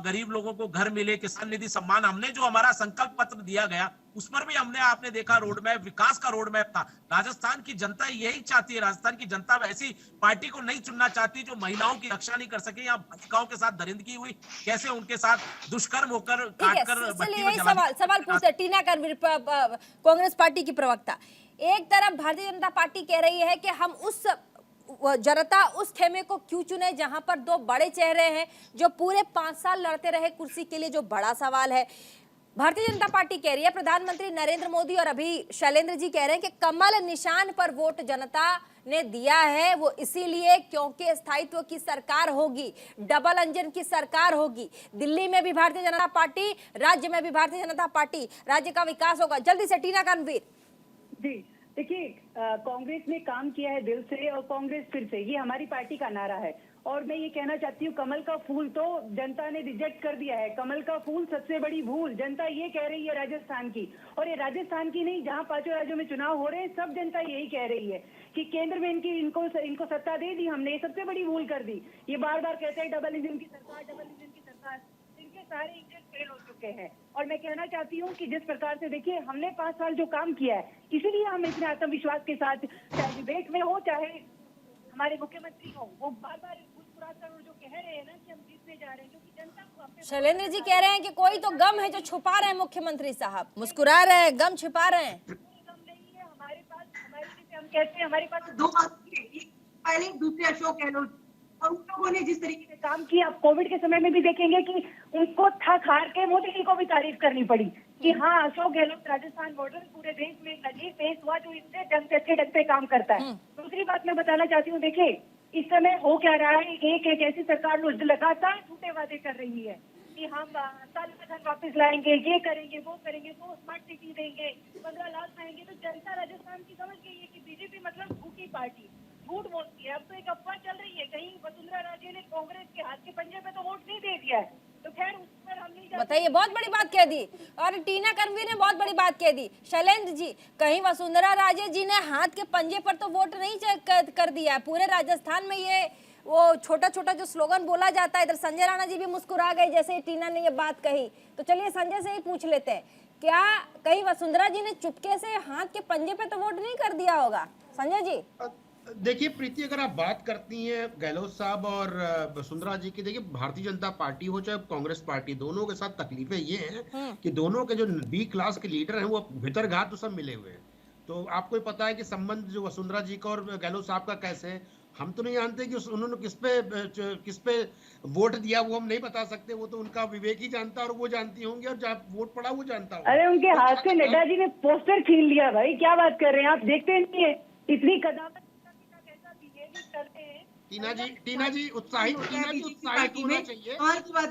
गरीब लोगों को घर मिले, किसान निधि सम्मान, हमने जो हमारा संकल्प पत्र दिया गया उस पर भी हमने, आपने देखा, रोड मैप, विकास का रोड मैप था। राजस्थान की जनता यही चाहती है। राजस्थान की जनता ऐसी पार्टी को नहीं चुनना चाहती जो महिलाओं की रक्षा नहीं कर सके या बालिकाओं के साथ दरिंदगी हुई, कैसे उनके साथ दुष्कर्म होकर, काटकर बत्ती में जला। सवाल पूछते टीना कनवीर, कांग्रेस पार्टी की प्रवक्ता। एक तरफ भारतीय जनता पार्टी कह रही है कि हम उस जनता उस खेमे को क्यों चुने जहां पर दो बड़े चेहरे हैं जो पूरे 5 साल लड़ते रहे कुर्सी के लिए, जो बड़ा सवाल है। भारतीय जनता पार्टी कह रही है, प्रधानमंत्री नरेंद्र मोदी और अभी शैलेंद्र जी कह रहे हैं कि कमल निशान पर वोट जनता ने दिया है, वो इसीलिए क्योंकि स्थायित्व की सरकार होगी, डबल इंजन की सरकार होगी। दिल्ली में भी भारतीय जनता पार्टी, राज्य में भी भारतीय जनता पार्टी, राज्य का विकास होगा। जल्दी से टीना कनवीर जी। देखिए, कांग्रेस ने काम किया है दिल से, और कांग्रेस फिर से, ये हमारी पार्टी का नारा है। और मैं ये कहना चाहती हूँ, कमल का फूल तो जनता ने रिजेक्ट कर दिया है। कमल का फूल सबसे बड़ी भूल जनता ये कह रही है राजस्थान की, और ये राजस्थान की नहीं, जहाँ 5 राज्यों में चुनाव हो रहे हैं सब जनता यही कह रही है कि केंद्र में इनको सत्ता दे दी हमने, ये सबसे बड़ी भूल कर दी। ये बार बार कहते हैं डबल इंजन की सरकार, डबल इंजन की सरकार, इनके सारे इंजन फेल हो चुके हैं। और मैं कहना चाहती हूँ कि जिस प्रकार से, देखिए, हमने 5 साल जो काम किया है, इसीलिए हम इतने आत्मविश्वास के साथ, चाहे डिबेट में हो, चाहे हमारे मुख्यमंत्री हो, वो बार बार जो कह रहे हैं ना कि हम जीतने जा रहे हैं, क्योंकि जनता को। शैलेंद्र जी कह रहे हैं कि कोई तो गम है जो छुपा रहे हैं मुख्यमंत्री साहब, मुस्कुरा रहे हैं, गम छिपा रहे हैं। गम नहीं है हमारे पास, हम कहते हैं हमारे पास 2 बात है, पहले दूसरे अशोक गहलोत, और उन लोगों ने जिस तरीके से काम किया, आप कोविड के समय में भी देखेंगे कि उनको थक हार के मोदी जी को भी तारीफ करनी पड़ी कि हाँ, अशोक गहलोत राजस्थान मॉडल पूरे देश में नजीर पेश हुआ जो इससे अच्छे ढंग से काम करता है। दूसरी बात मैं बताना चाहती हूँ, देखिए इस समय हो क्या रहा है, एक ऐसी सरकार लगातार झूठे वादे कर रही है कि हम धन वापस लाएंगे, ये करेंगे, वो करेंगे, वो स्मार्ट सिटी देंगे, 15 लाख आएंगे। तो जनता राजस्थान की समझ गई है कि बीजेपी मतलब भूखी पार्टी, झूठ बोलती है। अब तो एक अफवाह चल रही है, कहीं वसुंधरा राजे ने कांग्रेस के हाथ के पंजे में तो वोट नहीं दे दिया है, तो खैर उस पर हम नहीं बताइए, बहुत बड़ी बात कह दी। और टीना कनवीर ने बहुत बड़ी बात कह दी। शैलेंद्र जी, कहीं वसुंधरा राजे जी ने हाथ के पंजे पर तो वोट नहीं कर दिया है, पूरे राजस्थान में ये वो छोटा छोटा जो स्लोगन बोला जाता है। इधर संजय राणा जी भी मुस्कुरा गए जैसे ही टीना ने ये बात कही। तो चलिए संजय से ही पूछ लेते हैं, क्या कहीं वसुंधरा जी ने चुपके से हाथ के पंजे पे तो वोट नहीं कर दिया होगा? संजय जी देखिए प्रीति, अगर आप बात करती हैं गहलोत साहब और वसुंधरा जी की, देखिए भारतीय जनता पार्टी हो चाहे कांग्रेस पार्टी, दोनों के साथ तकलीफें ये हैं कि दोनों के जो बी क्लास के लीडर हैं वो भीतर घात तो सब मिले हुए हैं। तो आपको ही पता है कि संबंध जो वसुंधरा जी का और गहलोत साहब का कैसे है, हम तो नहीं जानते कि उन्होंने किस पे वोट दिया, वो हम नहीं बता सकते, वो तो उनका विवेक ही जानता है और वो जानती होंगी, और जहाँ वोट पड़ा वो जानता होगा। अरे उनके हाथ से नड्डा जी ने पोस्टर छीन लिया भाई, क्या बात कर रहे हैं आप? देखते नहीं है इतनी कदामत कैसा बिहेव करते हैं। टीना जी उत्साहित होना चाहिए,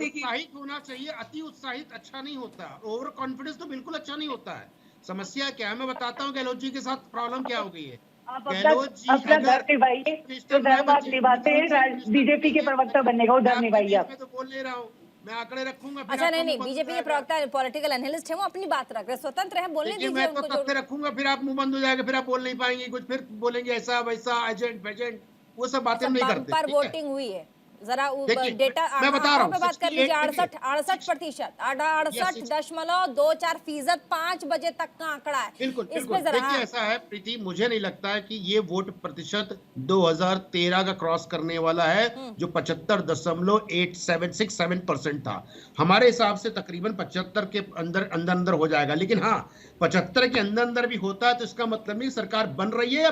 उत्साहित होना चाहिए। अति उत्साहित अच्छा नहीं होता, ओवर कॉन्फिडेंस तो बिल्कुल अच्छा नहीं होता है। समस्या क्या है मैं बताता हूँ, गहलोत जी के साथ प्रॉब्लम क्या हो गई है। आप अपना घर निभाइए, तो धर्म आप निभाते हैं, बीजेपी के प्रवक्ता बनने का उधर निभाइए आप। मैं तो बोल ले रहा हूँ, मैं आंकड़े रखूंगा। अच्छा नहीं, बीजेपी के प्रवक्ता पॉलिटिकल एनालिस्ट है, वो अपनी बात रख रहे, स्वतंत्र है, बोलने दीजिए मैं तो उनको। तथ्य रखूंगा, फिर आप मुंह बंद हो जाएगा, फिर आप बोल नहीं पाएंगे कुछ, फिर बोलेंगे ऐसा वैसा एजेंट वेजेंट, वो सब बातें नहीं करते। पर वोटिंग हुई है, जरा डेटा मैं बता रहा हूँ, बात कर लीजिए। 68%, 68.24%, 5 बजे तक का आंकड़ा है। बिल्कुल इस पे जरा देखिए ऐसा है प्रीति, मुझे नहीं लगता है कि ये वोट प्रतिशत 2013 का क्रॉस करने वाला है, जो 75.8767% था। हमारे हिसाब से तकरीबन 75 के अंदर हो जाएगा। लेकिन हाँ, 75 के अंदर भी होता है तो इसका मतलब नहीं सरकार बन रही है या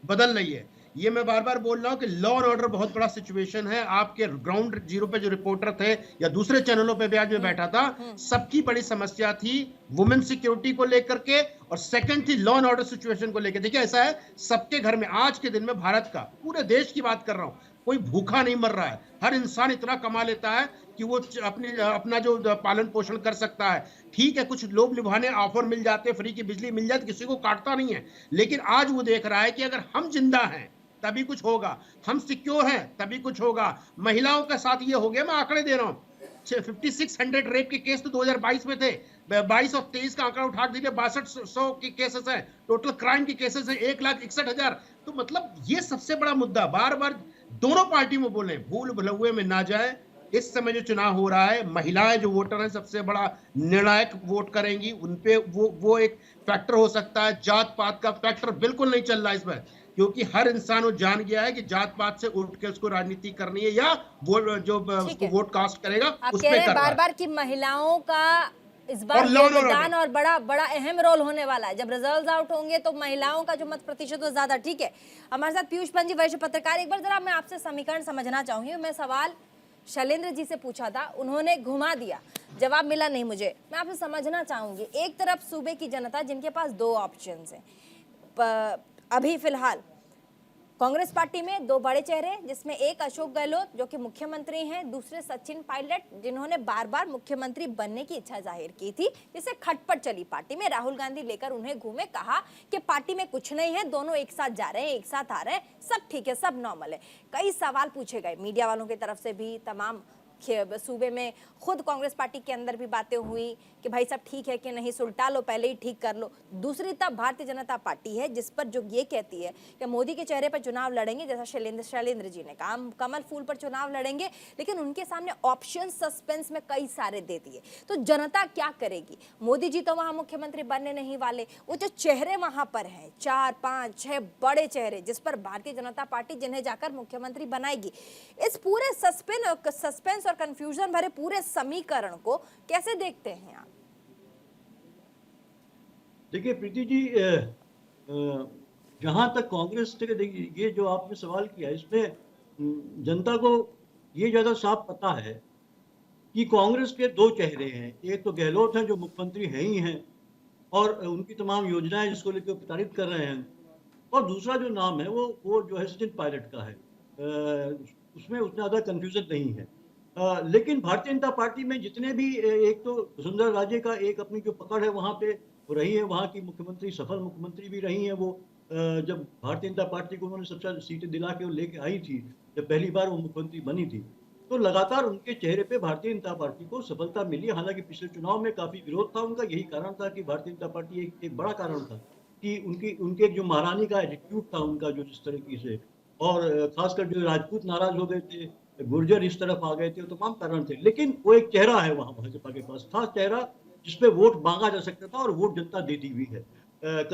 बदल रही है। ये मैं बार बार बोल रहा हूँ कि लॉ एंड ऑर्डर बहुत बड़ा सिचुएशन है। आपके ग्राउंड जीरो पे जो रिपोर्टर थे या दूसरे चैनलों पे भी आज मैं बैठा था, सबकी बड़ी समस्या थी वुमेन सिक्योरिटी को लेकर के, और सेकंड थी लॉ एंड ऑर्डर सिचुएशन को लेकर। देखिए ऐसा है, सबके घर में आज के दिन में, भारत का, पूरे देश की बात कर रहा हूँ, कोई भूखा नहीं मर रहा है। हर इंसान इतना कमा लेता है कि वो अपना जो पालन पोषण कर सकता है। ठीक है, कुछ लोग निभाने ऑफर मिल जाते, फ्री की बिजली मिल जाती, किसी को काटता नहीं है। लेकिन आज वो देख रहा है कि अगर हम जिंदा हैं तभी कुछ होगा, हम सिक्योर हैं तभी कुछ होगा। महिलाओं के साथ ये हो गया, मैं आंकड़े दे रहा हूँ, 5600 रेप के केस तो 2022 में थे, 22 और 23 का आंकड़ा उठा दीजिए, 6200 के केसेस हैं, टोटल क्राइम के केसेस हैं 1,61,000। तो मतलब ये सबसे बड़ा मुद्दा, बार बार दोनों पार्टी में बोले, भूल भुलौए में ना जाए। इस समय जो चुनाव हो रहा है, महिलाएं जो वोटर हैं सबसे बड़ा निर्णायक वोट करेंगी, उनपे वो एक फैक्टर हो सकता है। जात पात का फैक्टर बिल्कुल नहीं चल रहा इसमें, क्योंकि हर इंसान वो जान गया है कि जात पात से उठ के उसको राजनीति करनी है, या उसको वोट कास्ट करेगा उस पे करना है। बार-बार की महिलाओं का इस बार योगदान और बड़ा अहम रोल होने वाला है। जब रिजल्ट आउट होंगे तो महिलाओं का जो मत प्रतिशत वो ज्यादा। ठीक है, हमारे साथ पीयूष पंत जी, वरिष्ठ पत्रकार। एक बार जरा मैं आपसे समीकरण समझना चाहूंगी। मैं सवाल शैलेंद्र जी से पूछा था, उन्होंने घुमा दिया, जवाब मिला नहीं मुझे। मैं आपसे समझना चाहूंगी, एक तरफ सूबे की जनता जिनके पास 2 ऑप्शंस हैं, अभी फिलहाल कांग्रेस पार्टी में 2 बड़े चेहरे, जिसमें एक अशोक गहलोत जो कि मुख्यमंत्री हैं, दूसरे सचिन पायलट जिन्होंने बार बार मुख्यमंत्री बनने की इच्छा जाहिर की थी, जिससे खटपट चली पार्टी में। राहुल गांधी लेकर उन्हें घूमे, कहा कि पार्टी में कुछ नहीं है, दोनों एक साथ जा रहे हैं, एक साथ आ रहे हैं, सब ठीक है, सब नॉर्मल है। कई सवाल पूछे गए मीडिया वालों की तरफ से भी, तमाम सूबे में खुद कांग्रेस पार्टी के अंदर भी बातें हुई कि भाई सब ठीक है कि नहीं, सुलटा लो, पहले ही ठीक कर लो। दूसरी तरफ भारतीय जनता पार्टी है, जिस पर जो ये कहती है कि मोदी के चेहरे पर चुनाव लड़ेंगे, जैसा शैलेंद्र जी ने कहा, कमल फूल पर चुनाव लड़ेंगे, लेकिन उनके सामने ऑप्शन सस्पेंस में कई सारे दे दिए। तो जनता क्या करेगी? मोदी जी तो वहां मुख्यमंत्री बनने नहीं वाले, वो जो चेहरे वहां पर हैं, 4, 5, 6 बड़े चेहरे, जिस पर भारतीय जनता पार्टी जिन्हें जाकर मुख्यमंत्री बनाएगी, इस पूरे सस्पेंस और कंफ्यूजन भरे पूरे समीकरण को कैसे देखते हैं आप? देखिए प्रीति जी, जहां तक कांग्रेस से, देखिए ये जो आपने सवाल किया, इसमें जनता को ये ज्यादा साफ पता है कि कांग्रेस के 2 चेहरे हैं। एक तो गहलोत हैं जो मुख्यमंत्री हैं ही हैं और उनकी तमाम योजनाएं जिसको लेकर प्रचारित कर रहे हैं, और दूसरा जो नाम है वो जो है सचिन पायलट का है। उसमें उतना ज्यादा कंफ्यूजन नहीं है। लेकिन भारतीय जनता पार्टी में जितने भी, एक तो वसुंधरा राजे का एक अपनी जो पकड़ है वहां पे रही है, वहां की मुख्यमंत्री, सफल मुख्यमंत्री भी रही हैं वो। जब भारतीय जनता पार्टी को उन्होंने सबसे ज्यादा सीटें दिला के वो लेके आई थी, जब पहली बार वो मुख्यमंत्री बनी थी, तो लगातार उनके चेहरे पे भारतीय जनता पार्टी को सफलता मिली। हालांकि पिछले चुनाव में काफी विरोध था उनका, यही कारण था कि भारतीय जनता पार्टी एक बड़ा कारण था कि उनके जो महारानी का एटीट्यूड था उनका, जो जिस तरीके से, और खासकर जो राजपूत नाराज हो गए थे, गुर्जर इस तरफ आ गए थे, तमाम कारण थे। लेकिन वो एक चेहरा है वहाँ भाजपा के पास, खास चेहरा जिसपे वोट मांगा जा सकता था और वोट जनता देती भी है।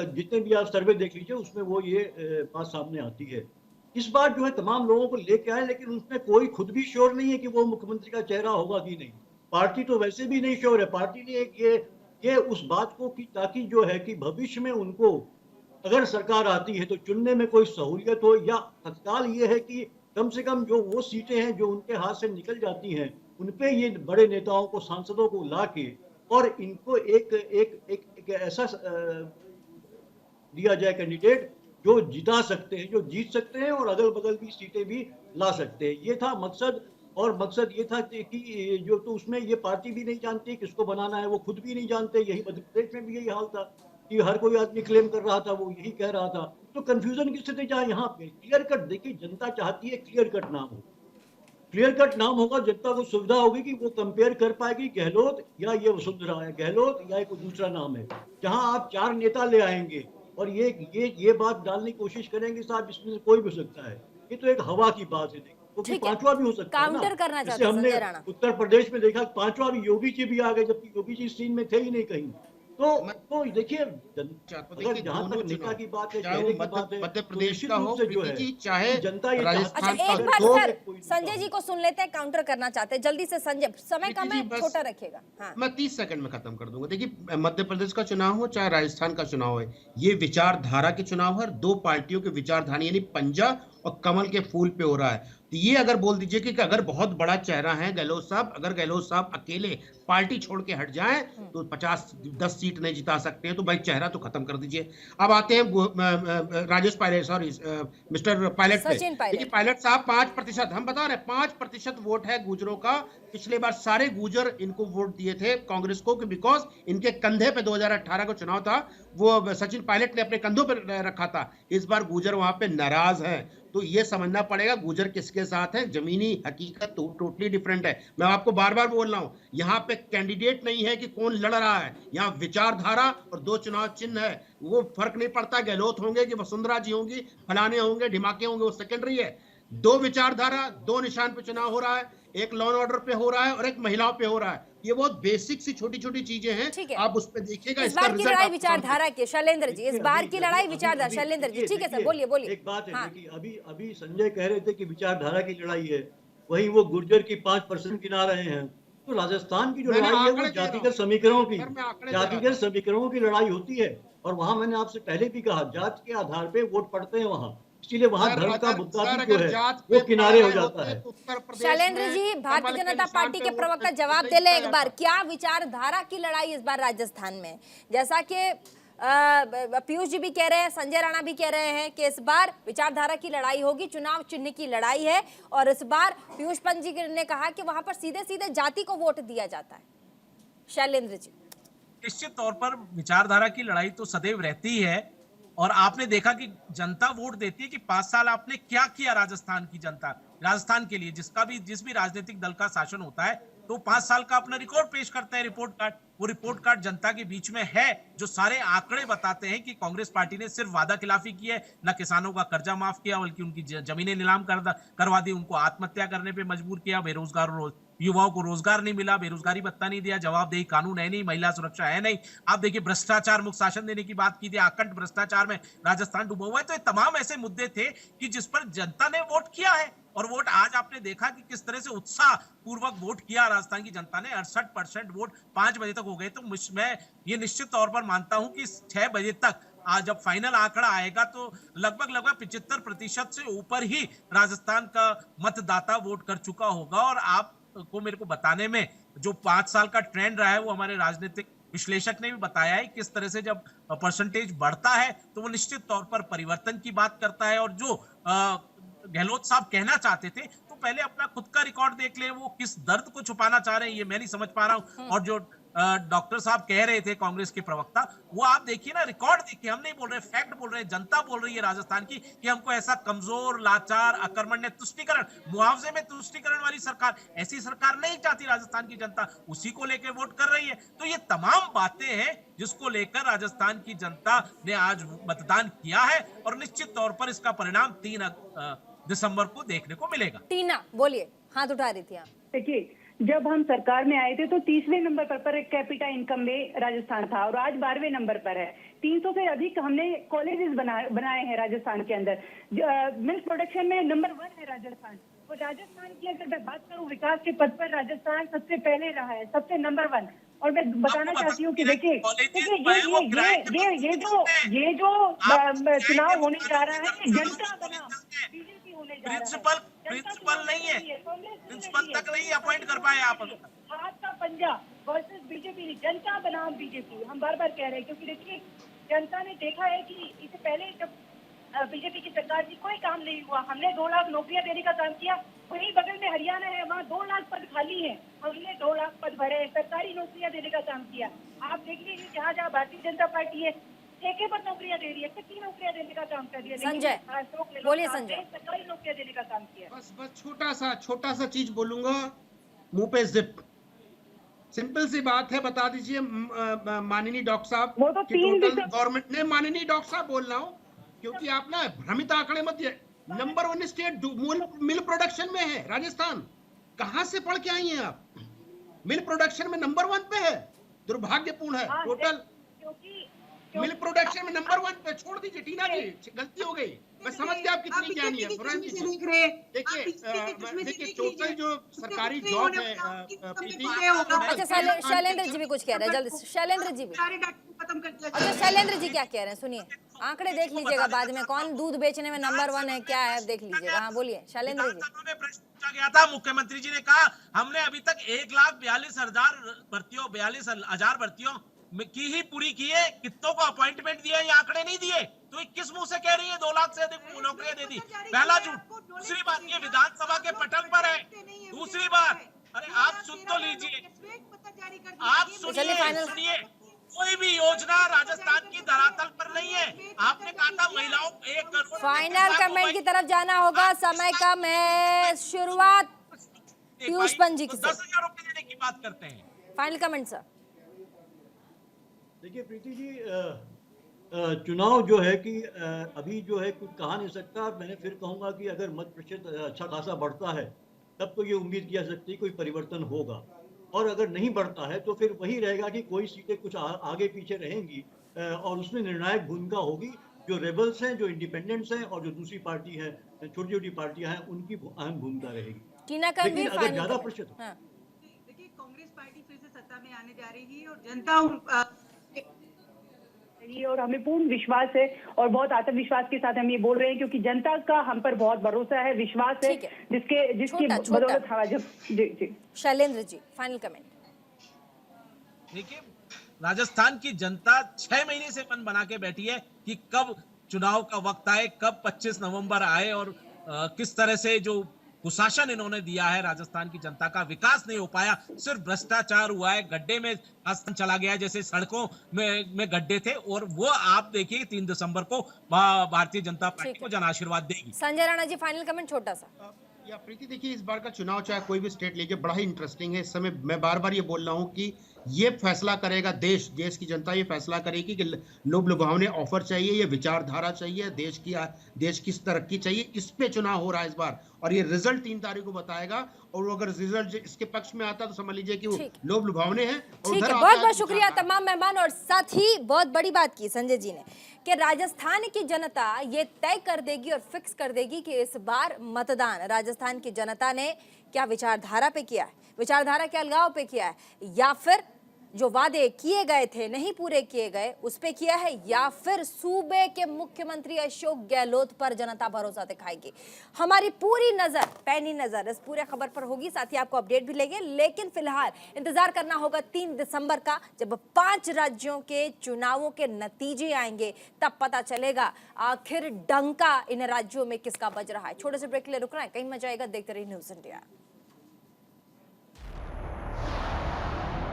जितने भी आप सर्वे देख लीजिए उसमें वो ये बात सामने आती है। इस बार जो है तमाम लोगों को लेके आए, लेकिन उसमें कोई खुद भी श्योर नहीं है कि वो मुख्यमंत्री का चेहरा होगा कि नहीं। पार्टी तो वैसे भी नहीं श्योर है। पार्टी ने एक ये उस बात को की ताकि जो है कि भविष्य में उनको अगर सरकार आती है तो चुनने में कोई सहूलियत हो, या तत्काल ये है कि कम से कम जो वो सीटें हैं जो उनके हाथ से निकल जाती हैं उन पे ये बड़े नेताओं को, सांसदों को ला के और इनको एक ऐसा दिया जाए कैंडिडेट जो जिता सकते हैं, जो जीत सकते हैं और अगल बगल की सीटें भी ला सकते हैं। ये था मकसद। और मकसद ये था कि जो तो उसमें ये पार्टी भी नहीं जानती किसको बनाना है, वो खुद भी नहीं जानते। यही मध्य प्रदेश में भी यही हाल था कि हर कोई आदमी क्लेम कर रहा था, वो यही कह रहा था। तो कंफ्यूजन की स्थिति जहाँ यहाँ पे क्लियर कट, देखिए जनता चाहती है क्लियर कट नाम हो। क्लियर कट नाम होगा, जनता को सुविधा होगी कि वो कंपेयर कर पाएगी गहलोत या ये वसुंधरा है, गहलोत या कोई दूसरा नाम है। जहां आप 4 नेता ले आएंगे और ये बात डालने की कोशिश करेंगे साहब इसमें से कोई भी हो सकता है, ये तो एक हवा की बात है, क्योंकि पांचवा भी हो सकता है ना। काउंटर करना चाहते जैसे हैं हमने संजय राणा। उत्तर प्रदेश में देखा पांचवा भी योगी जी भी आ गए, जबकि योगी जी सीन में थे ही नहीं कहीं। तो देखिए अगर जहां तक नेता की बात है, चाहे चेहरे वो की बात है, मध्य तो प्रदेश निश्चित का रूप हो, से जो है प्रीति जी, चाहे जनता ये राजस्थान चाहती है। अच्छा, एक बार दो- सर संजय जी को सुन लेते हैं, काउंटर करना चाहते हैं जल्दी से। संजय, समय कम है, बस- छोटा रखिएगा। हाँ। मैं 30 सेकंड में खत्म कर दूंगा। देखिए, मध्य प्रदेश का चुनाव हो चाहे राजस्थान का चुनाव है, ये विचारधारा के चुनाव है। 2 पार्टियों के विचारधारा यानी पंजा और कमल के फूल पे हो रहा है। तो ये अगर बोल दीजिए कि अगर बहुत बड़ा चेहरा है गहलोत साहब, अगर गहलोत साहब अकेले पार्टी छोड़ के हट जाएं तो 10 सीट नहीं जिता सकते हैं, तो भाई चेहरा तो खत्म कर दीजिए। अब आते हैं Rajesh Pilot, sorry mister pilot पे। सचिन पायलट। देखिए पायलट साहब 5%, हम बता रहे हैं 5% वोट है गुजरों का। पिछले बार सारे गुजर इनको वोट दिए थे कांग्रेस को, बिकॉज इनके कंधे पे 2018 का चुनाव था, वो सचिन पायलट ने अपने कंधों पर रखा था। इस बार गुजर वहां पे नाराज है, तो ये समझना पड़ेगा गुजर किसके साथ है। जमीनी हकीकत तो टोटली डिफरेंट है। मैं आपको बार बार बोल रहा हूं, यहाँ पे कैंडिडेट नहीं है कि कौन लड़ रहा है, यहाँ विचारधारा और 2 चुनाव चिन्ह है। वो फर्क नहीं पड़ता गहलोत होंगे कि वसुंधरा जी होंगी, फलाने होंगे, ढिमाके होंगे, वो सेकेंडरी है। 2 विचारधारा, 2 निशान पे चुनाव हो रहा है, एक लॉ एंड ऑर्डर पे हो रहा है और एक महिलाओं पे हो रहा है। ये बहुत बेसिक सी छोटी छोटी चीजें हैं, आप उस पे देखिएगा। इस बार की लड़ाई विचारधारा की, शैलेंद्र जी, इस बार की लड़ाई विचारधारा। शैलेंद्र जी, ठीक है सर, बोलिए। एक बात है हाँ। कि अभी संजय कह रहे थे कि विचारधारा की लड़ाई है, वहीं वो गुर्जर की 5% गिना रहे हैं। तो राजस्थान की जो लड़ाई है वो जातिगत समीकरणों की लड़ाई होती है। और वहां मैंने आपसे पहले भी कहा, जात के आधार पे वोट पड़ते हैं वहां, इसीलिए वहां धर्म का मुद्दा भी जो है वो किनारे हो जाता है। शैलेंद्र जी, भारतीय जनता पार्टी के प्रवक्ता जवाब दे ले एक बार, क्या विचारधारा की लड़ाई इस बार राजस्थान में? जैसा कि पीयूष जी भी कह रहे हैं, संजय राणा भी कह रहे हैं कि इस बार विचारधारा की लड़ाई होगी, चुनाव चिन्ह की लड़ाई है। और इस बार पीयूष पंत जी ने कहा कि वहां पर सीधे सीधे जाति को वोट दिया जाता है। शैलेंद्र जी, निश्चित तौर पर विचारधारा की लड़ाई तो सदैव रहती है। और आपने देखा कि जनता वोट देती है कि 5 साल आपने क्या किया राजस्थान की जनता, राजस्थान के लिए। जिस भी राजनीतिक दल का शासन होता है तो 5 साल का अपना रिकॉर्ड पेश करते हैं, रिपोर्ट कार्ड। वो रिपोर्ट कार्ड जनता के बीच में है, जो सारे आंकड़े बताते हैं कि कांग्रेस पार्टी ने सिर्फ वादा खिलाफी की है, न किसानों का कर्जा माफ किया, बल्कि उनकी जमीनें नीलाम करवा दी, उनको आत्महत्या करने पे मजबूर किया, बेरोजगार युवाओं को रोजगार नहीं मिला, बेरोजगारी भत्ता नहीं दिया, जवाबदेही कानून है नहीं, महिला सुरक्षा है नहीं। आप देखिए भ्रष्टाचार मुक्त शासन देने की बात की थी, अखंड भ्रष्टाचार में राजस्थान डूबा हुआ है। तो ये तमाम ऐसे मुद्दे थे कि जिस पर जनता ने वोट किया है। और वोट आज आपने देखा कि किस तरह से उत्साह पूर्वक वोट किया राजस्थान की जनता ने। 68% वोट 5 बजे तक हो गए। तो मैं ये निश्चित तौर पर मानता हूं कि 6 बजे तक आज जब फाइनल आंकड़ा आएगा तो लगभग 75% से ऊपर ही राजस्थान का मतदाता वोट कर चुका होगा। और आपको मेरे को बताने में जो 5 साल का ट्रेंड रहा है, वो हमारे राजनीतिक विश्लेषक ने भी बताया है किस तरह से जब परसेंटेज बढ़ता है तो वो निश्चित तौर पर परिवर्तन की बात करता है। और जो गहलोत साहब कहना चाहते थे, तो पहले अपना खुद का रिकॉर्ड देख ले, वो किस दर्द को छुपाना चाह रहे हैं ये मैं नहीं समझ पा रहा हूं। और जो डॉक्टर साहब कह रहे थे, कांग्रेस के प्रवक्ता, वो आप देखिए ना, रिकॉर्ड देखिए। हम नहीं बोल रहे, फैक्ट बोल रहे हैं, जनता बोल रही है राजस्थान की कि हमको ऐसा कमजोर, लाचार, अकर्मण्य, तुष्टीकरण, मुआवजे में तुष्टीकरण वाली सरकार, ऐसी सरकार नहीं चाहती राजस्थान की जनता, उसी को लेकर वोट कर रही है। तो ये तमाम बातें हैं जिसको लेकर राजस्थान की जनता ने आज मतदान किया है। और निश्चित तौर पर इसका परिणाम 3 दिसंबर को देखने को मिलेगा। टीना बोलिए, हाथ उठा रही थी आप। देखिए, जब हम सरकार में आए थे तो 30वें नंबर पर एक कैपिटा इनकम में राजस्थान था और आज 12वें नंबर पर है। 300 से अधिक हमने कॉलेजेस बनाए हैं राजस्थान के अंदर। मिल्क प्रोडक्शन में नंबर 1 है राजस्थान। तो राजस्थान की अगर मैं बात करूं, विकास के पद पर राजस्थान सबसे पहले रहा है, सबसे नंबर 1। और मैं बताना चाहती हूँ कि देखिए ये जो चुनाव होने जा रहा है, जनता बनाम बीजेपी होने जा रहा है। प्रिंसिपल नहीं है, प्रिंसिपल तक नहीं अपॉइंट कर पाए आप। हाथ का पंजा वर्सेस बीजेपी, जनता बनाम बीजेपी, हम बार बार कह रहे हैं, क्योंकि देखिए जनता ने देखा है कि इससे पहले जब बीजेपी की सरकार थी कोई काम नहीं हुआ। हमने 2 लाख नौकरियां देने का काम किया। वहीं बगल में हरियाणा है, वहाँ 2 लाख पद खाली हैं, हमने 2 लाख पद भरे, सरकारी नौकरियां देने का काम किया। आप देख लीजिए जहाँ जहाँ भारतीय जनता पार्टी है ठेके पर नौकरियां दे रही है, कितनी नौकरियां देने का काम कर रही है। संजय बोलिए, संजय। सरकारी नौकरियां देने का काम किया। बस छोटा सा चीज बोलूंगा, मुंह पे जिप। सिंपल सी बात है, बता दीजिए माननीय डॉक्टर साहब, वो तो 3 गवर्नमेंट ने, माननीय डॉक्टर साहब बोल रहा हूँ, क्योंकि आप ना भ्रमित आंकड़े मत दिए। नंबर 1 स्टेट मिल्क प्रोडक्शन में है राजस्थान। कहां से पढ़ के आई हैं आप? मिल्क प्रोडक्शन में नंबर 1 पे है, दुर्भाग्यपूर्ण है। टोटल मिल्क प्रोडक्शन में नंबर 1 पे। छोड़ दीजिए टीना जी, गलती हो गई। मैं समझ गया आप कितनी ज्ञानी है। देखिए टोटल जो सरकारी जॉब है, अच्छा शैलेंद्र जी भी कुछ कह रहे हैं, जल्दी शैलेंद्र जी भी। अच्छा शैलेंद्र जी क्या कह रहे हैं सुनिए, आंकड़े देख लीजिएगा बाद में, कौन दूध बेचने में नंबर 1 है क्या है देख लीजिएगा। हाँ बोलिए शैलेंद्र जी। प्रश्न पूछा गया था, मुख्यमंत्री जी ने कहा हमने अभी तक 1,42,000 भर्तियों की ही पूरी की है, कितनों को अपॉइंटमेंट दिया, ये आंकड़े नहीं दिए। तो किस मुंह से कह रही है 2 लाख से अधिक नौकरियां दे दी? पहला झूठ। दूसरी बात, ये विधानसभा के पटल पर है। दूसरी बात, अरे आप सुन तो लीजिए, आप सुनिए, कोई भी योजना राजस्थान की धरातल पर नहीं है। आपने कहा था महिलाओं 1 करोड़। फाइनल कमेंट की तरफ जाना होगा, समय कम है। शुरुआत पीयूष पंजी की 10,000 रुपए देने की बात करते हैं। Final comment sir. देखिए प्रीति जी, चुनाव जो है कि अभी जो है कुछ कहा नहीं सकता। मैंने फिर कहूंगा कि अगर मत प्रतिशत अच्छा खासा बढ़ता है तब तो ये उम्मीद की जा सकती है कोई परिवर्तन होगा, और अगर नहीं बढ़ता है तो फिर वही रहेगा कि कोई सीटें कुछ आगे पीछे रहेंगी, और उसमें निर्णायक भूमिका होगी जो रेबल्स हैं, जो इंडिपेंडेंट्स हैं, और जो दूसरी पार्टी है, छोटी छोटी पार्टियां हैं, उनकी अहम भूमिका रहेगी। लेकिन अगर ज्यादा प्रतिशत देखिए कांग्रेस पार्टी फिर से सत्ता में आने जा रही है और जनता और हमें पूर्ण विश्वास है और बहुत आत्मविश्वास के साथ हम ये बोल रहे हैं, क्योंकि जनता का हम पर बहुत भरोसा है, विश्वास है, जिसकी बदौलत हवा जब। जी शैलेंद्र जी फाइनल कमेंट। देखिए राजस्थान की जनता 6 महीने से मन बना के बैठी है कि कब चुनाव का वक्त आए, कब 25 नवंबर आए, और किस तरह से जो कुशासन इन्होंने दिया है राजस्थान की जनता का, विकास नहीं हो पाया, सिर्फ भ्रष्टाचार हुआ है, गड्ढे में राजस्थान चला गया, जैसे सड़कों में गड्ढे थे, और वो आप देखिए 3 दिसंबर को भारतीय जनता पार्टी को जन आशीर्वाद देगी। संजय राणा जी फाइनल कमेंट छोटा सा। या प्रीति देखिए, इस बार का चुनाव चाहे कोई भी स्टेट लीजिए बड़ा ही इंटरेस्टिंग है। इस समय मैं बार बार ये बोल रहा हूँ कि ये फैसला करेगा देश की जनता ये फैसला करेगी कि लोग लुभावने ऑफर चाहिए, ये विचारधारा चाहिए, देश की तरक्की चाहिए। इस पे चुनाव हो रहा है इस बार, और ये रिजल्ट 3 तारीख को बताएगा। और अगर रिजल्ट इसके पक्ष में आता तो समझ लीजिए कि वो लोग लुभावने हैं। ठीक है, बहुत बहुत शुक्रिया तमाम मेहमान। और साथ ही बहुत बड़ी बात की संजय जी ने कि राजस्थान की जनता ये तय कर देगी और फिक्स कर देगी कि इस बार मतदान राजस्थान की जनता ने क्या विचारधारा पे किया है, विचारधारा के अलगाव पे किया है, या फिर जो वादे किए गए थे नहीं पूरे किए गए उस पे किया है, या फिर सूबे के मुख्यमंत्री अशोक गहलोत पर जनता भरोसा दिखाएगी। हमारी पूरी नजर, पैनी नजर इस पूरे खबर पर होगी, साथ ही आपको अपडेट भी लेंगे। लेकिन फिलहाल इंतजार करना होगा 3 दिसंबर का, जब 5 राज्यों के चुनावों के नतीजे आएंगे, तब पता चलेगा आखिर डंका इन राज्यों में किसका बज रहा है। छोटे से ब्रेक के लिए रुकना है, कहीं मजा आएगा, देखते रहिए न्यूज़ इंडिया।